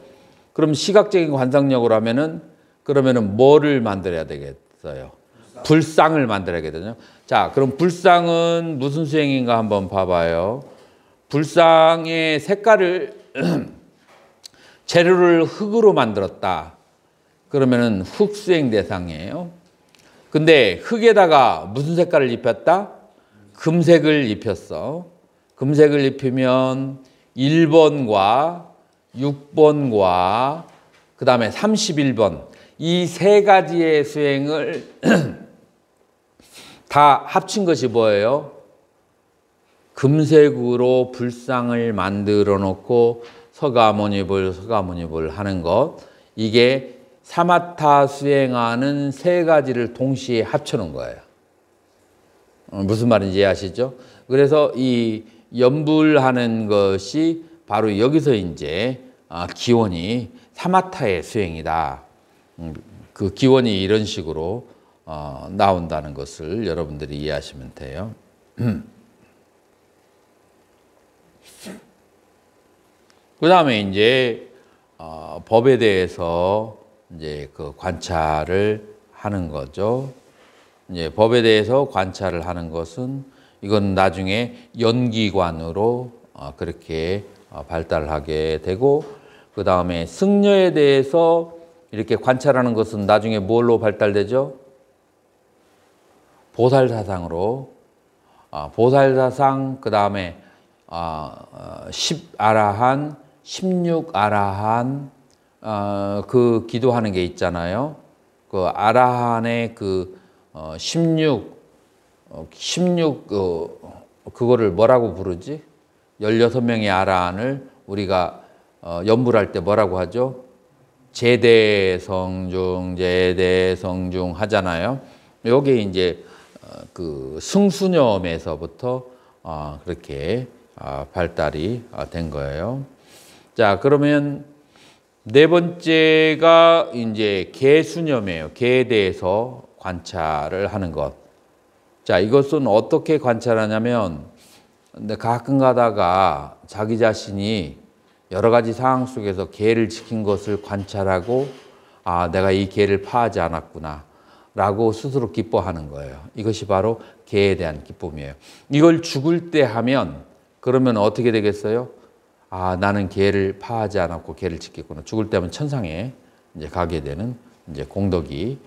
그럼 시각적인 관상력으로 하면은 그러면은 뭐를 만들어야 되겠어요? 불상을 만들어야겠거든요. 자, 그럼 불상은 무슨 수행인가 한번 봐봐요. 불상의 색깔을 재료를 흙으로 만들었다. 그러면은 흙수행 대상이에요. 근데 흙에다가 무슨 색깔을 입혔다? 금색을 입혔어. 금색을 입히면 1번과 6번과 그 다음에 31번 이 세 가지의 수행을 다 합친 것이 뭐예요? 금색으로 불상을 만들어 놓고 서가모니불 하는 것. 이게 사마타 수행하는 세 가지를 동시에 합쳐 놓은 거예요. 무슨 말인지 이해하시죠? 그래서 이 연불하는 것이 바로 여기서 이제 기원이 사마타의 수행이다. 그 기원이 이런 식으로 나온다는 것을 여러분들이 이해하시면 돼요. 그 다음에 이제 법에 대해서 이제 그 관찰을 하는 거죠. 이제 법에 대해서 관찰을 하는 것은 이건 나중에 연기관으로 그렇게 발달하게 되고, 그 다음에 승려에 대해서 이렇게 관찰하는 것은 나중에 뭘로 발달되죠? 보살사상으로. 보살사상, 그 다음에 10아라한, 16아라한, 그 기도하는 게 있잖아요. 그 아라한의 그 16 그거를 뭐라고 부르지? 16명의 아라한을 우리가 연불할 때 뭐라고 하죠? 제대성중 하잖아요. 요게 이제 그 승수념에서부터 그렇게 발달이 된 거예요. 자, 그러면 네 번째가 이제 개수념이에요. 개에 대해서 관찰을 하는 것. 자, 이것은 어떻게 관찰하냐면, 가끔 가다가 자기 자신이 여러 가지 상황 속에서 개를 지킨 것을 관찰하고, 내가 이 개를 파하지 않았구나 라고 스스로 기뻐하는 거예요. 이것이 바로 개에 대한 기쁨이에요. 이걸 죽을 때 하면 그러면 어떻게 되겠어요? 나는 개를 파하지 않았고 개를 지켰구나. 죽을 때 하면 천상에 이제 가게 되는 이제 공덕이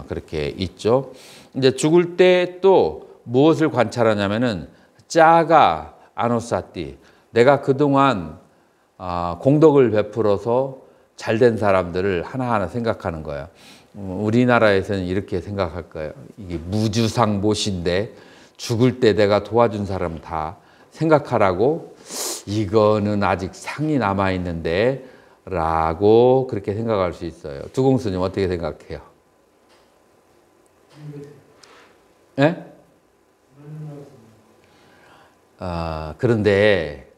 그렇게 있죠. 이제 죽을 때 또 무엇을 관찰하냐면은 짜가 아노사띠. 내가 그동안 공덕을 베풀어서 잘된 사람들을 하나하나 생각하는 거예요. 우리나라에서는 이렇게 생각할 거예요. 이게 무주상보신데 죽을 때 내가 도와준 사람 다 생각하라고. 이거는 아직 상이 남아있는데 라고 그렇게 생각할 수 있어요. 두공스님 어떻게 생각해요? 네? 그런데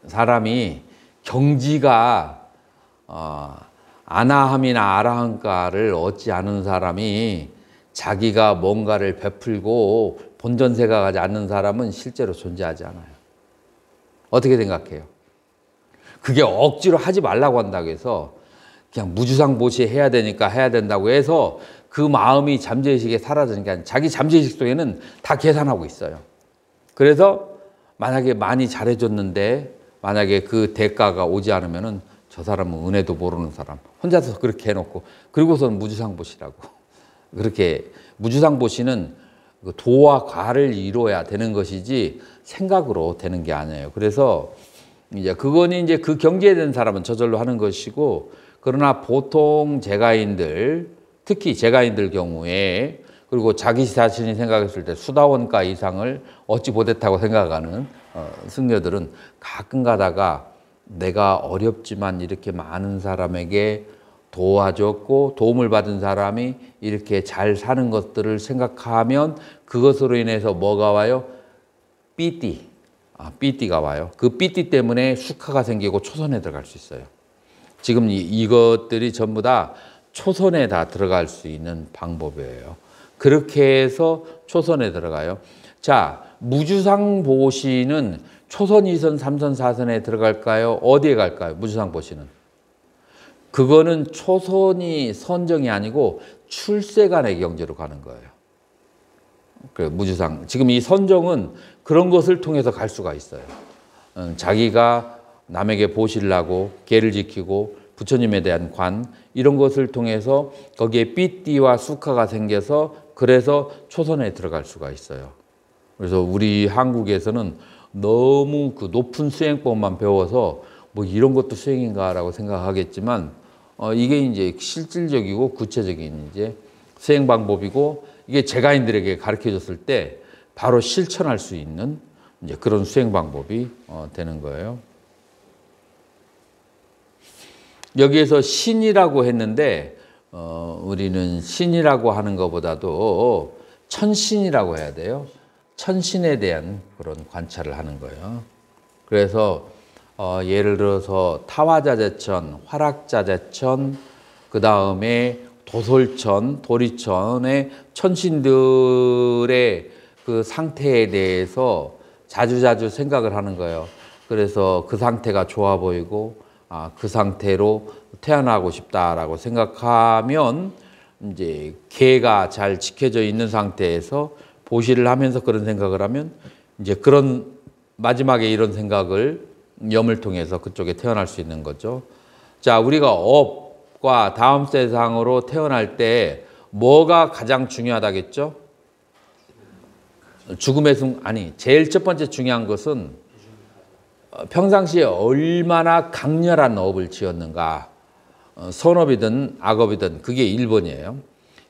사람이 경지가 아나함이나 아라함가를 얻지 않은 사람이 자기가 뭔가를 베풀고 본전세가 가지 않는 사람은 실제로 존재하지 않아요. 어떻게 생각해요? 그게 억지로 하지 말라고 한다고 해서 그냥 무주상보시 해야 되니까 해야 된다고 해서 그 마음이 잠재의식에 사라지는 게 아니라 자기 잠재의식 속에는 다 계산하고 있어요. 그래서 만약에 많이 잘해줬는데 만약에 그 대가가 오지 않으면은 저 사람은 은혜도 모르는 사람 혼자서 그렇게 해놓고 그리고서는 무주상보시라고 그렇게 무주상보시는 도와 과를 이루어야 되는 것이지 생각으로 되는 게 아니에요. 그래서 이제 그거는 이제 그 경지에 된 사람은 저절로 하는 것이고 그러나 보통 재가인들 특히 재가인들 경우에 그리고 자기 자신이 생각했을 때 수다원가 이상을 어찌 못했다고 생각하는 승려들은 가끔 가다가 내가 어렵지만 이렇게 많은 사람에게 도와줬고 도움을 받은 사람이 이렇게 잘 사는 것들을 생각하면 그것으로 인해서 뭐가 와요? 삐띠. 삐띠가 와요. 그 삐띠 때문에 숙화가 생기고 초선에 들어갈 수 있어요. 지금 이것들이 전부 다 초선에 다 들어갈 수 있는 방법이에요. 그렇게 해서 초선에 들어가요. 자, 무주상보시는 초선, 2선, 3선, 4선에 들어갈까요? 어디에 갈까요? 무주상보시는. 그거는 초선이 선정이 아니고 출세간의 경지로 가는 거예요. 그 무주상. 지금 이 선정은 그런 것을 통해서 갈 수가 있어요. 자기가 남에게 보시를 하고 계를 지키고 부처님에 대한 관 이런 것을 통해서 거기에 삐띠와 숙화가 생겨서 그래서 초선에 들어갈 수가 있어요. 그래서 우리 한국에서는 너무 그 높은 수행법만 배워서 뭐 이런 것도 수행인가라고 생각하겠지만 이게 이제 실질적이고 구체적인 이제 수행 방법이고 이게 재가인들에게 가르쳐 줬을 때 바로 실천할 수 있는 이제 그런 수행 방법이 되는 거예요. 여기에서 신이라고 했는데 우리는 신이라고 하는 것보다도 천신이라고 해야 돼요. 천신에 대한 그런 관찰을 하는 거예요. 그래서 예를 들어서 타화자재천, 화락자재천, 그 다음에 도솔천, 도리천의 천신들의 그 상태에 대해서 자주자주 생각을 하는 거예요. 그래서 그 상태가 좋아 보이고 그 상태로 태어나고 싶다라고 생각하면 이제 개가 잘 지켜져 있는 상태에서 보시를 하면서 그런 생각을 하면 이제 그런 마지막에 이런 생각을 염을 통해서 그쪽에 태어날 수 있는 거죠. 자, 우리가 업과 다음 세상으로 태어날 때 뭐가 가장 중요하다겠죠? 죽음의 순간, 제일 첫 번째 중요한 것은 평상시에 얼마나 강렬한 업을 지었는가. 선업이든 악업이든 그게 1번이에요.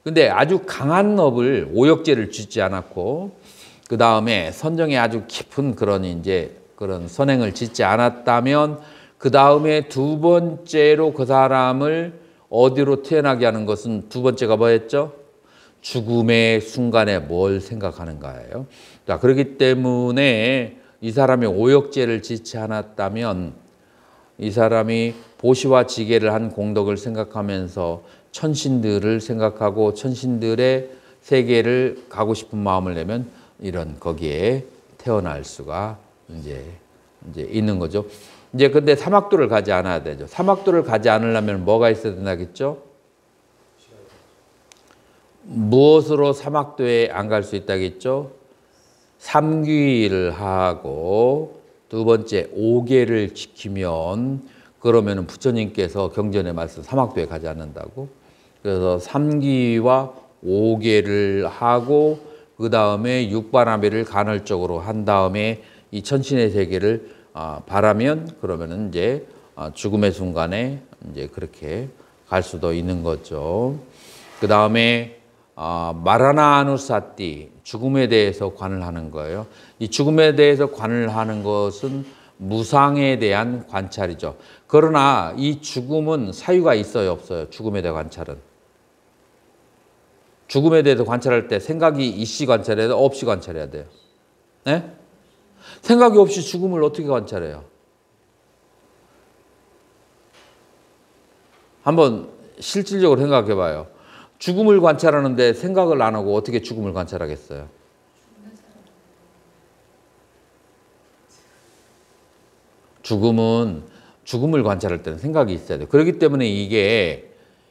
근데 아주 강한 업을 오역죄를 짓지 않았고 그 다음에 선정에 아주 깊은 그런 선행을 짓지 않았다면 그 다음에 두 번째로 그 사람을 어디로 태어나게 하는 것은 두 번째가 뭐였죠? 죽음의 순간에 뭘 생각하는가예요. 자, 그렇기 때문에 이 사람이 오역죄를 짓지 않았다면 이 사람이 보시와 지계를 한 공덕을 생각하면서 천신들을 생각하고 천신들의 세계를 가고 싶은 마음을 내면 이런 거기에 태어날 수가 이제 있는 거죠. 이제 근데 사막도를 가지 않아야 되죠. 사막도를 가지 않으려면 뭐가 있어야 된다겠죠? 무엇으로 사막도에 안 갈 수 있다겠죠? 삼귀를 하고 두 번째 5계를 지키면 그러면은 부처님께서 경전에 말씀 사막도에 가지 않는다고. 그래서 3기와 5계를 하고 그 다음에 육반아비를 간헐적으로 한 다음에 이 천신의 세계를 바라면 그러면은 이제 죽음의 순간에 이제 그렇게 갈 수도 있는 거죠. 그 다음에 마라나누사띠 죽음에 대해서 관을 하는 거예요. 이 죽음에 대해서 관을 하는 것은 무상에 대한 관찰이죠. 그러나 이 죽음은 사유가 있어요, 없어요? 죽음에 대한 관찰은. 죽음에 대해서 관찰할 때 생각이 있이 관찰해야 돼요? 없이 관찰해야 돼요? 네? 생각이 없이 죽음을 어떻게 관찰해요? 한번 실질적으로 생각해 봐요. 죽음을 관찰하는데 생각을 안 하고 어떻게 죽음을 관찰하겠어요? 죽음은 죽음을 관찰할 때는 생각이 있어야 돼요. 그렇기 때문에 이게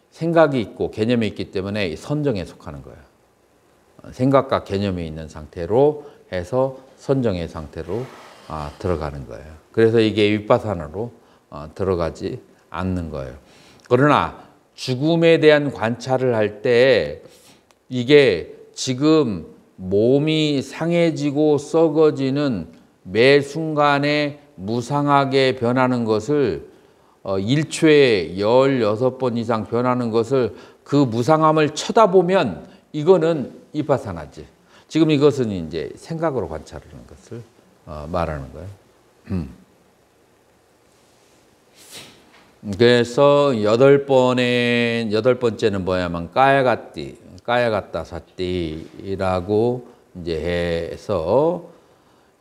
생각이 있고 개념이 있기 때문에 선정에 속하는 거예요. 생각과 개념이 있는 상태로 해서 선정의 상태로 들어가는 거예요. 그래서 이게 윗바사나로 들어가지 않는 거예요. 그러나 죽음에 대한 관찰을 할 때 이게 지금 몸이 상해지고 썩어지는 매 순간에 무상하게 변하는 것을 1초에 16번 이상 변하는 것을 그 무상함을 쳐다보면 이거는 이파사나지. 지금 이것은 이제 생각으로 관찰하는 것을 말하는 거예요. 그래서 여덟 번째는 뭐냐면 까야가따 사띠라고 이제 해서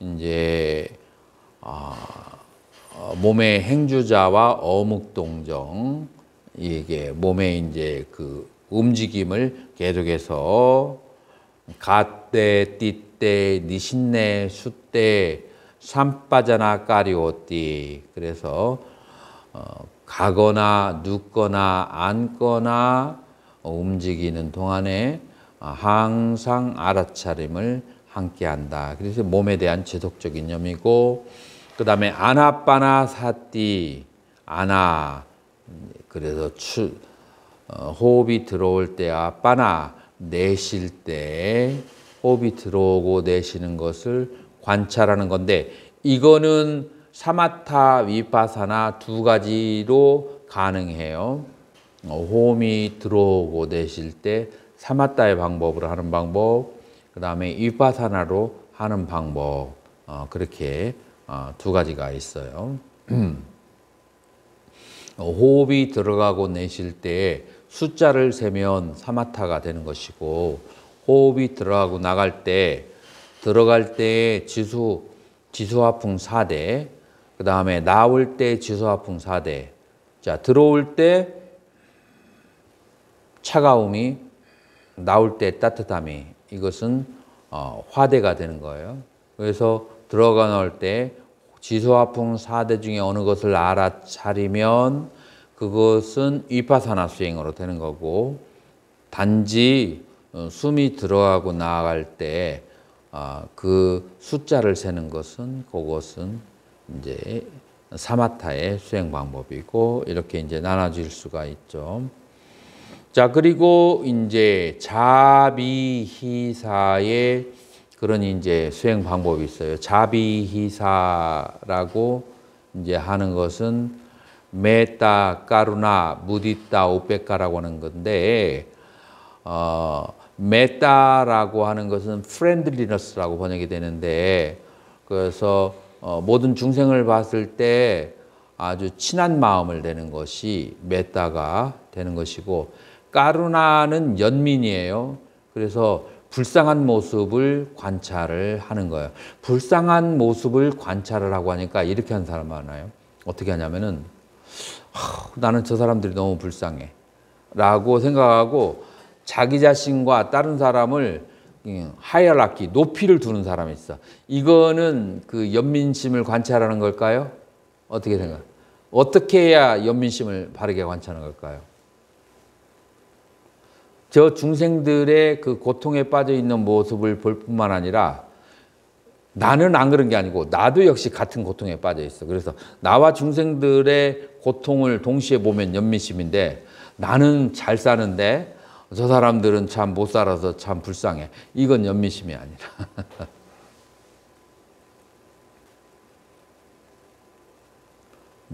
이제 몸의 행주자와 어묵동정 이게 몸의 이제 그 움직임을 계속해서 가떼, 띠떼, 니신네, 수떼, 삼빠자나 까리오띠. 그래서 가거나 눕거나 앉거나 움직이는 동안에 항상 알아차림을 함께한다. 그래서 몸에 대한 지속적 이념이고, 그 다음에 아나빠나 사띠, 아나. 그래서 호흡이 들어올 때 아빠나 내쉴 때 호흡이 들어오고 내쉬는 것을 관찰하는 건데, 이거는 사마타, 위파사나 두 가지로 가능해요. 호흡이 들어오고 내쉴 때 사마타의 방법으로 하는 방법, 그 다음에 위파사나로 하는 방법, 그렇게 두 가지가 있어요. 호흡이 들어가고 내쉴 때 숫자를 세면 사마타가 되는 것이고, 호흡이 들어가고 나갈 때 들어갈 때 지수화풍 4대, 그 다음에 나올 때 지수화풍 4대. 자, 들어올 때 차가움이, 나올 때 따뜻함이, 이것은 화대가 되는 거예요. 그래서 들어가 나올 때 지수화풍 4대 중에 어느 것을 알아차리면 그것은 위파사나 수행으로 되는 거고, 단지 숨이 들어가고 나갈 때 그 숫자를 세는 것은 그것은 이제 사마타의 수행 방법이고, 이렇게 이제 나눠질 수가 있죠. 자, 그리고 이제 자비히사의 그런 이제 수행 방법이 있어요. 자비히사라고 이제 하는 것은 메타, 까루나, 무디타, 우페카라고 하는 건데, 메타라고 하는 것은 프렌들리너스라고 번역이 되는데, 그래서 모든 중생을 봤을 때 아주 친한 마음을 내는 것이 메타가 되는 것이고, 까루나는 연민이에요. 그래서 불쌍한 모습을 관찰을 하는 거예요. 불쌍한 모습을 관찰을 하고 하니까 이렇게 하는 사람 많아요. 어떻게 하냐면은 나는 저 사람들이 너무 불쌍해 라고 생각하고 자기 자신과 다른 사람을 하이라키, 높이를 두는 사람이 있어. 이거는 그 연민심을 관찰하는 걸까요? 어떻게 생각? 어떻게 해야 연민심을 바르게 관찰하는 걸까요? 저 중생들의 그 고통에 빠져 있는 모습을 볼 뿐만 아니라 나는 안 그런 게 아니고 나도 역시 같은 고통에 빠져 있어. 그래서 나와 중생들의 고통을 동시에 보면 연민심인데, 나는 잘 사는데 저 사람들은 참 못 살아서 참 불쌍해. 이건 연민심이 아니라.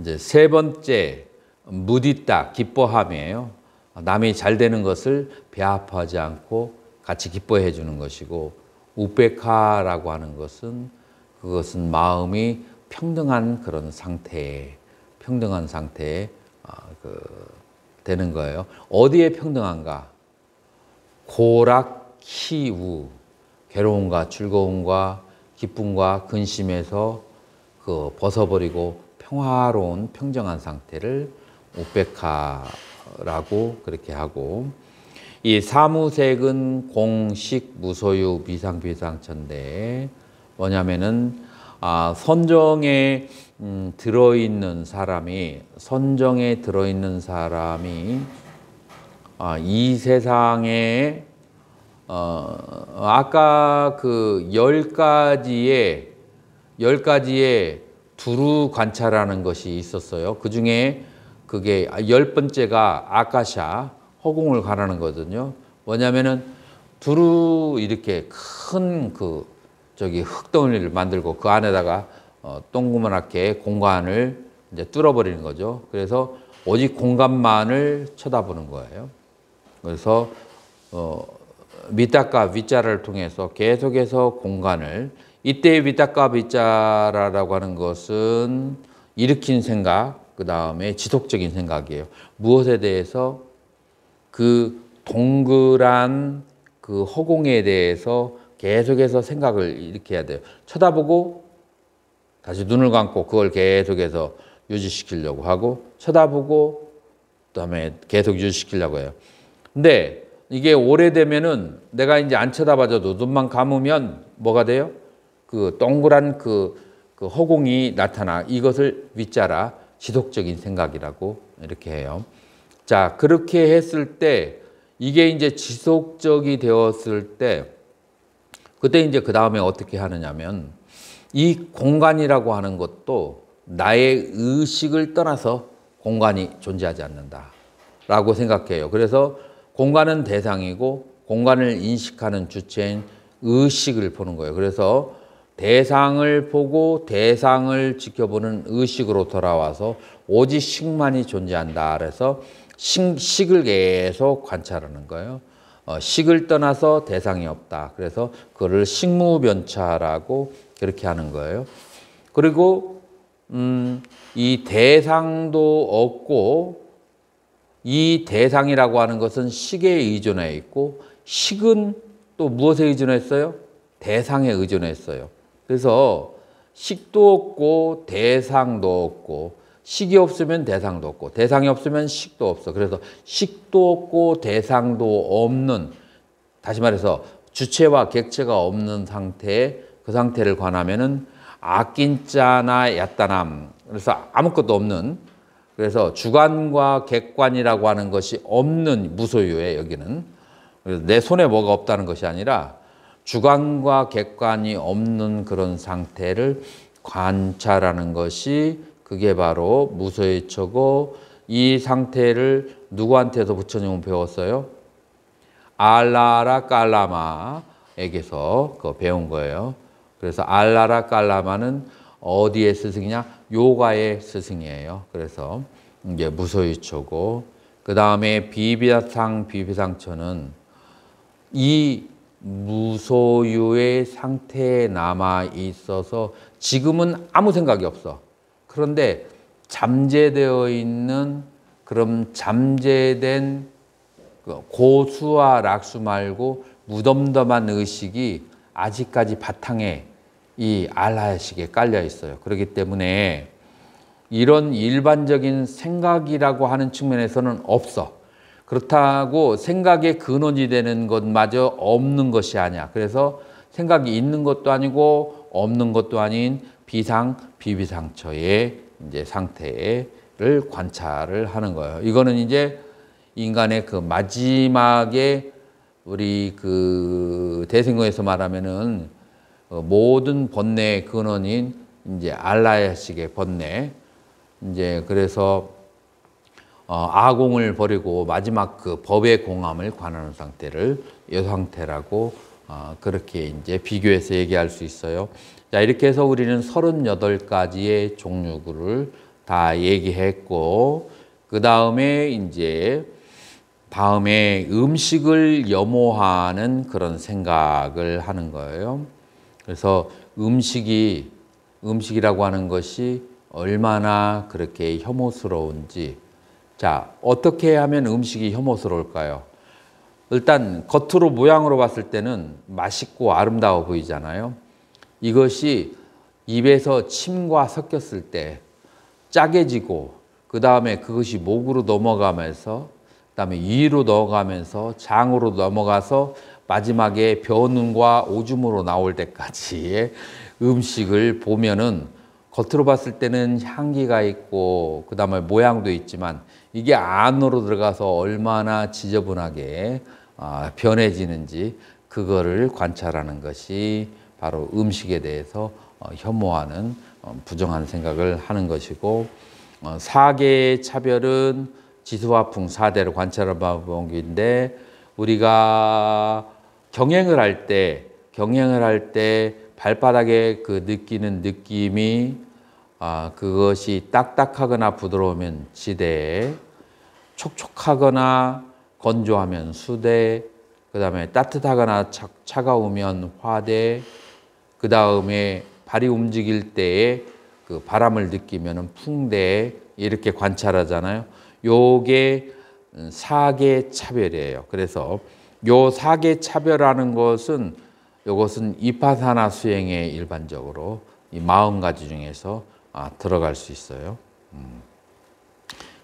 이제 세 번째, 무디타, 기뻐함이에요. 남이 잘 되는 것을 배아파하지 않고 같이 기뻐해 주는 것이고, 우페카라고 하는 것은 그것은 마음이 평등한 그런 상태에 되는 거예요. 어디에 평등한가? 고락, 희우, 괴로움과 즐거움과 기쁨과 근심에서 그 벗어버리고 평화로운 평정한 상태를 우페카라고 그렇게 하고, 이 사무색은 공식, 무소유, 비상비상천대. 뭐냐면은 선정에 들어있는 사람이 이 세상에 아까 그 10가지의 두루 관찰하는 것이 있었어요. 그 중에 그게 10번째가 아카샤, 허공을 가르는 거거든요. 뭐냐면은 두루 이렇게 큰 흙덩이를 만들고 그 안에다가 동그랗게 공간을 이제 뚫어버리는 거죠. 그래서 오직 공간만을 쳐다보는 거예요. 그래서 미타카 위자라를 통해서 계속해서 공간을, 이때의 미타카 위자라라고 하는 것은 일으킨 생각, 그 다음에 지속적인 생각이에요. 무엇에 대해서? 그 동그란 그 허공에 대해서 계속해서 생각을 일으켜야 돼요. 쳐다보고 다시 눈을 감고 그걸 계속해서 유지시키려고 하고, 쳐다보고 그다음에 계속 유지시키려고 해요. 근데 이게 오래되면은 내가 이제 안 쳐다봐줘도 눈만 감으면 뭐가 돼요? 그 동그란 그 허공이 나타나. 이것을 위자라, 지속적인 생각이라고 이렇게 해요. 자, 그렇게 했을 때 이게 이제 지속적이 되었을 때 그때 이제 그 다음에 어떻게 하느냐면 이 공간이라고 하는 것도 나의 의식을 떠나서 공간이 존재하지 않는다라고 생각해요. 그래서 공간은 대상이고 공간을 인식하는 주체인 의식을 보는 거예요. 그래서 대상을 보고 대상을 지켜보는 의식으로 돌아와서 오직 식만이 존재한다. 그래서 식을 계속 관찰하는 거예요. 식을 떠나서 대상이 없다. 그래서 그거를 식무변차라고 그렇게 하는 거예요. 그리고 이 대상도 없고, 이 대상이라고 하는 것은 식에 의존해 있고, 식은 또 무엇에 의존했어요? 대상에 의존했어요. 그래서 식도 없고 대상도 없고, 식이 없으면 대상도 없고, 대상이 없으면 식도 없어. 그래서 식도 없고 대상도 없는, 다시 말해서 주체와 객체가 없는 상태, 그 상태를 관하면은 아낀짜나 야따남, 그래서 아무것도 없는, 그래서 주관과 객관이라고 하는 것이 없는 무소유예요. 여기는. 그래서 내 손에 뭐가 없다는 것이 아니라 주관과 객관이 없는 그런 상태를 관찰하는 것이, 그게 바로 무소유초고, 이 상태를 누구한테서 부처님은 배웠어요? 알라라 깔라마에게서 그거 배운 거예요. 그래서 알라라 깔라마는 어디의 스승이냐? 요가의 스승이에요. 그래서 이게 무소유초고, 그 다음에 비비상처는 이 무소유의 상태에 남아 있어서 지금은 아무 생각이 없어. 그런데 잠재되어 있는, 그럼 잠재된 고수와 락수 말고 무덤덤한 의식이 아직까지 바탕에 이 알라의식에 깔려 있어요. 그렇기 때문에 이런 일반적인 생각이라고 하는 측면에서는 없어. 그렇다고 생각의 근원이 되는 것마저 없는 것이 아니야. 그래서 생각이 있는 것도 아니고 없는 것도 아닌 비비상처의 이제 상태를 관찰을 하는 거예요. 이거는 이제 인간의 그 마지막에 우리 그 대승거에서 말하면은 모든 번뇌의 근원인 이제 알라야식의 번뇌, 이제 그래서 아공을 버리고 마지막 그 법의 공함을 관하는 상태를 이 상태라고 그렇게 이제 비교해서 얘기할 수 있어요. 자, 이렇게 해서 우리는 38가지의 종류를 다 얘기했고, 그 다음에 이제 다음에 음식을 염호하는 그런 생각을 하는 거예요. 그래서 음식이라고 하는 것이 얼마나 그렇게 혐오스러운지. 자, 어떻게 하면 음식이 혐오스러울까요? 일단 겉으로 모양으로 봤을 때는 맛있고 아름다워 보이잖아요. 이것이 입에서 침과 섞였을 때 짜게지고, 그 다음에 그것이 목으로 넘어가면서, 그 다음에 위로 넘어가면서 장으로 넘어가서 마지막에 변과 오줌으로 나올 때까지의 음식을 보면은 겉으로 봤을 때는 향기가 있고 그다음에 모양도 있지만 이게 안으로 들어가서 얼마나 지저분하게 변해지는지 그거를 관찰하는 것이 바로 음식에 대해서 혐오하는 부정한 생각을 하는 것이고, 사계의 차별은 지수화풍 4대를 관찰해 본 게인데, 우리가 경행을 할 때 발바닥에 그 느끼는 느낌이 그것이 딱딱하거나 부드러우면 지대, 촉촉하거나 건조하면 수대, 그 다음에 따뜻하거나 차가우면 화대, 그 다음에 발이 움직일 때에 그 바람을 느끼면 풍대, 이렇게 관찰하잖아요. 요게 사계 차별이에요. 그래서 요 사계 차별하는 것은 요것은 이파사나 수행에 일반적으로 이 40가지 중에서 들어갈 수 있어요.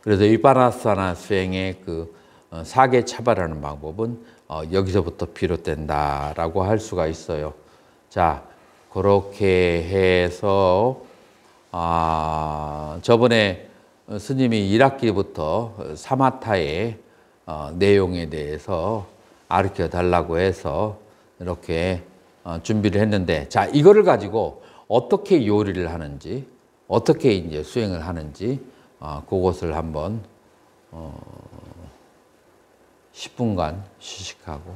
그래서 이파사나 수행의 그 사계 차별하는 방법은 여기서부터 비롯된다라고 할 수가 있어요. 자, 그렇게 해서 저번에 스님이 1학기부터 사마타의 내용에 대해서 가르쳐 달라고 해서 이렇게 준비를 했는데, 자, 이거를 가지고 어떻게 요리를 하는지, 어떻게 이제 수행을 하는지, 그것을 한번 10분간 휴식하고